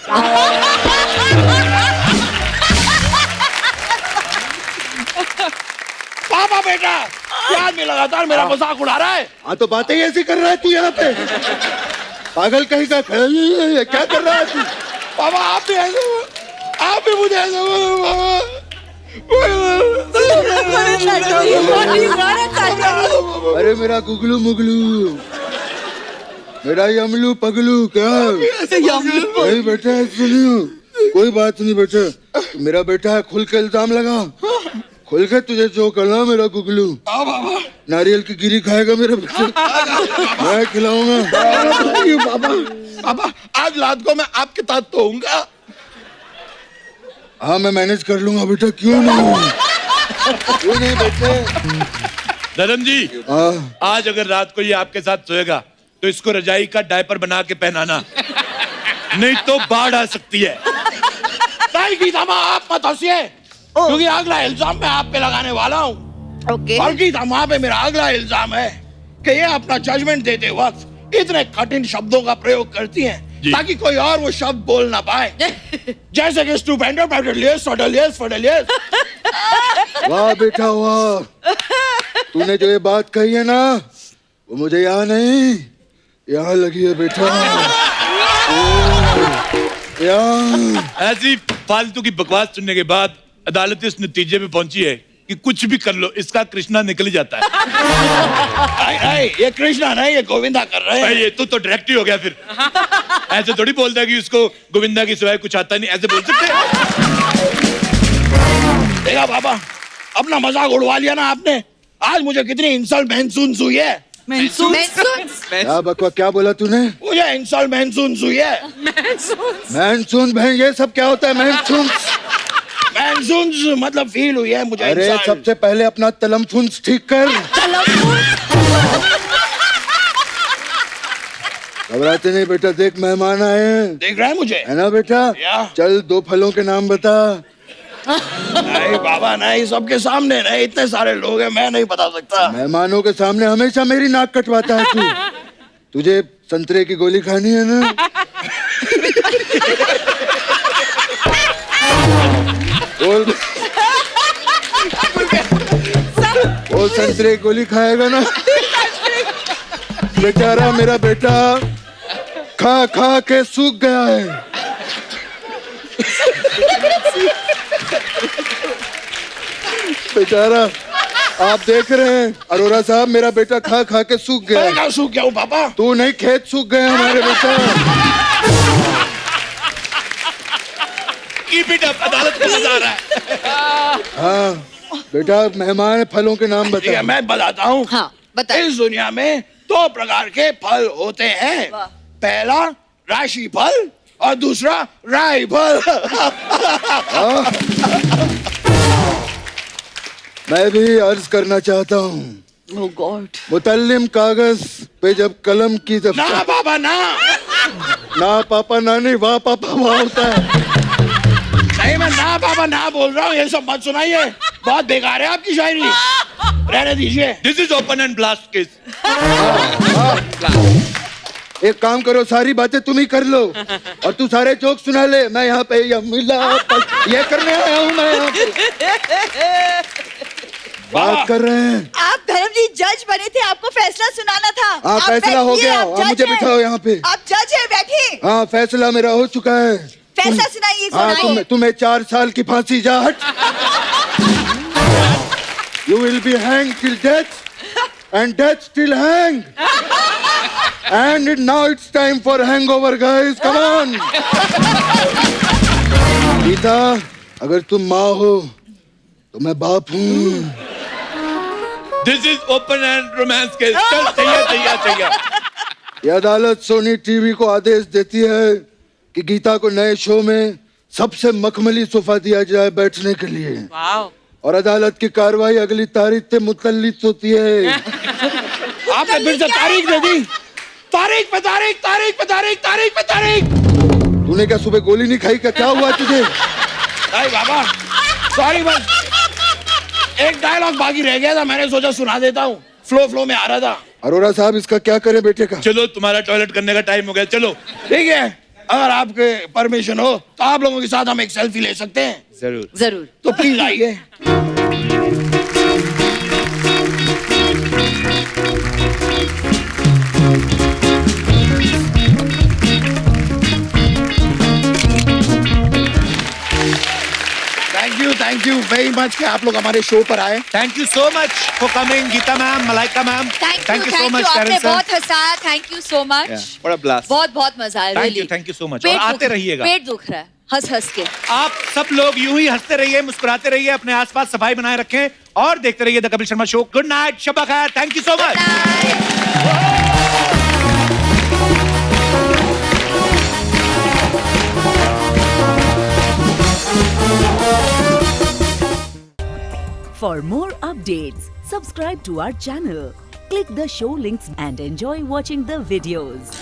S6: पापा बेटा क्या आदमी लगातार मेरा मजाक उड़ा रहा है?
S3: हाँ तो बातें ऐसी कर रहा है तू यहाँ पे, पागल कहीं का। क्या कर रहा है तू?
S6: पापा आप भी ऐसे, आप भी मुझे ऐसे
S3: अरे मेरा गुगलू मुगलू, मेरा यमलू पगलू, क्या नहीं बेटा, सुनियो कोई बात नहीं बेटा, मेरा बेटा है, खुल के इल्जाम लगा, खुल के तुझे जो करना मेरा गुगलू। नारियल की गिरी खाएगा मेरे बच्चे, मैं खिलाऊंगा।
S6: पापा आज रात को मैं आपके साथ तो होऊंगा।
S3: हाँ मैं मैनेज कर लूंगा बेटा, क्यों नहीं, क्यों नहीं बेटे।
S2: धर्म जी, आज अगर रात को ये आपके साथ सोएगा तो इसको रजाई का डायपर बना के पहनाना, नहीं तो बाढ़ आ सकती है।
S6: नहीं गीता माँ आप मत हंसिए, क्योंकि अगला इल्जाम मैं आप पे लगाने वाला हूँ। और गीता माँ पे मेरा अगला इल्जाम है कि ये अपना जजमेंट देते वक्त इतने कठिन शब्दों का प्रयोग करती हैं ताकि कोई और वो शब्द बोल ना पाए, जैसे कि स्टूपेंडो, पैडलियस, फडलियस, फडलियस।
S3: वाह बेटा वाह, तूने जो ये बात कही है ना, वो मुझे यहाँ नहीं, यहाँ लगी है बेटा।
S2: ऐसी फालतू की बकवास सुनने के बाद अदालत इस नतीजे पे पहुंची है कि कुछ भी कर लो इसका कृष्णा निकल ही जाता है।
S6: ये कृष्णा नहीं, ये गोविंदा कर रहे हैं।
S2: ये तो डायरेक्ट ही हो गया फिर। ऐसे थोड़ी बोलता है कि उसको गोविंदा की सिवाय कुछ आता नहीं, ऐसे बोल सकते।
S6: देखा पापा, अपना मजाक उड़वा लिया ना आपने। आज मुझे कितनी इंसल्ट महसूस हुई है।
S3: क्या बकवा, क्या बोला तूने?
S6: मुझे इंसल्ट महसूस हुई है।
S3: मैनसून बहन, ये सब क्या होता है? मैनसून
S6: महसूस मतलब फील हुई है मुझे।
S3: अरे
S6: insult।
S3: सबसे पहले अपना तलमफुंस ठीक कर। घबराते नहीं बेटा, देख मेहमान आए हैं।
S6: देख रहा है मुझे?
S3: है ना बेटा?
S6: या।
S3: चल 2 फलों के नाम बता।
S6: नहीं बाबा नहीं, सबके सामने नहीं, इतने सारे लोग हैं, मैं नहीं बता सकता।
S3: मेहमानों के सामने हमेशा मेरी नाक कटवाता है तू। तुझे संतरे की गोली खानी है ना? बोल बोल, संतरे की गोली खाएगा ना? बेचारा मेरा बेटा खा खा के सूख गया है। बेचारा, आप देख रहे हैं अरोरा साहब, मेरा बेटा खा खा के सूख गया
S6: मैं
S3: है।
S6: कहाँ सूख गया हूँ पापा?
S3: तू नहीं, खेत सूख गए हमारे बेटा।
S2: कीप इट अप, अदालत में मजा आ रहा है।
S3: हाँ बेटा, मेहमान फलों के नाम
S6: ठीक है,
S3: बता।
S6: मैं बताता हूँ।
S4: हाँ बताइए।
S6: इस दुनिया में 2 प्रकार के फल होते हैं। पहला राशि फल और दूसरा राई फल।
S3: मैं भी अर्ज करना चाहता हूँ,
S5: Oh God.
S3: मुतल्लिम कागज पे जब कलम की
S6: ना पापा ना,
S3: ना पापा ना नहीं, वाह पापा वाह होता है।
S6: नहीं मैं ना पापा ना बोल रहा हूँ, ये सब मत सुनाइए, बहुत बेकार है आपकी शायरी, रहने दीजिए।
S2: This is open and blast case.
S3: एक काम करो, सारी बातें तुम ही कर लो और तू सारे जोक सुना ले। मैं यहाँ पे ये करने आया हूँ, मैं यहाँ पे बात कर रहे हैं।
S7: आप धर्मजीत जज बने थे, आपको फैसला सुनाना था।
S3: हाँ
S7: आप
S3: फैसला हो
S7: बैठिए,
S3: गया,
S7: आप
S3: अब
S7: जज
S3: मुझे
S7: हैं।
S3: बिठाओ यहाँ पे।
S7: आप जज है, बैठिए।
S3: हाँ फैसला मेरा हो चुका है।
S7: फैसला सुनाइए,
S3: हाँ
S7: सुनाइए।
S3: तुम्हें 4 साल की फांसी, जा हट। You will be hanged till death, and death still hang. And now it's time for hangover, guys. Come on. Gita, अगर तुम माँ हो तो मैं बाप हूँ।
S2: This is open and romance case. चल चाहिए।
S3: ये अदालत सोनी टीवी को आदेश देती है कि गीता को नए शो में सबसे मखमली सोफा दिया जाए बैठने के लिए। और अदालत की कार्रवाई अगली तारीख से मुतल्लिक होती है।
S6: आपने फिर से तारीख दे दी। तारीख पे तारीख, तारीख पे तारीख, तारीख पे तारीख।
S3: तूने क्या सुबह गोली नहीं खाई? क्या हुआ तुझे?
S6: नहीं बाबा सॉरी, बस एक डायलॉग बाकी रह गया था, मैंने सोचा सुना देता हूँ, फ्लो में आ रहा था।
S3: अरोरा साहब, इसका क्या करें बेटे का?
S2: चलो तुम्हारा टॉयलेट करने का टाइम हो गया, चलो।
S6: ठीक है, अगर आपके परमिशन हो तो आप लोगों के साथ हम एक सेल्फी ले सकते हैं।
S2: जरूर
S4: जरूर।
S6: तो प्लीज आइए। थैंक यू वेरी मच कि आप लोग हमारे शो पर आए।
S2: Thank you so much for coming, Geeta ma'am, Malaika ma'am.
S4: Thank you so much. आपने बहुत हंसाया, थैंक यू सो मच।
S2: बड़ा ब्लास्ट,
S4: बहुत मजा आया।
S2: Thank you so much. और आते रहिएगा।
S4: पेट दुख रहा है हंस के।
S2: आप सब लोग यूं ही हंसते रहिए, मुस्कुराते रहिए, अपने आसपास सफाई बनाए रखें और देखते रहिए the Kapil Sharma show. Good night, शब खैर, thank you so much.
S1: For more updates, subscribe to our channel, click the show links and enjoy watching the videos.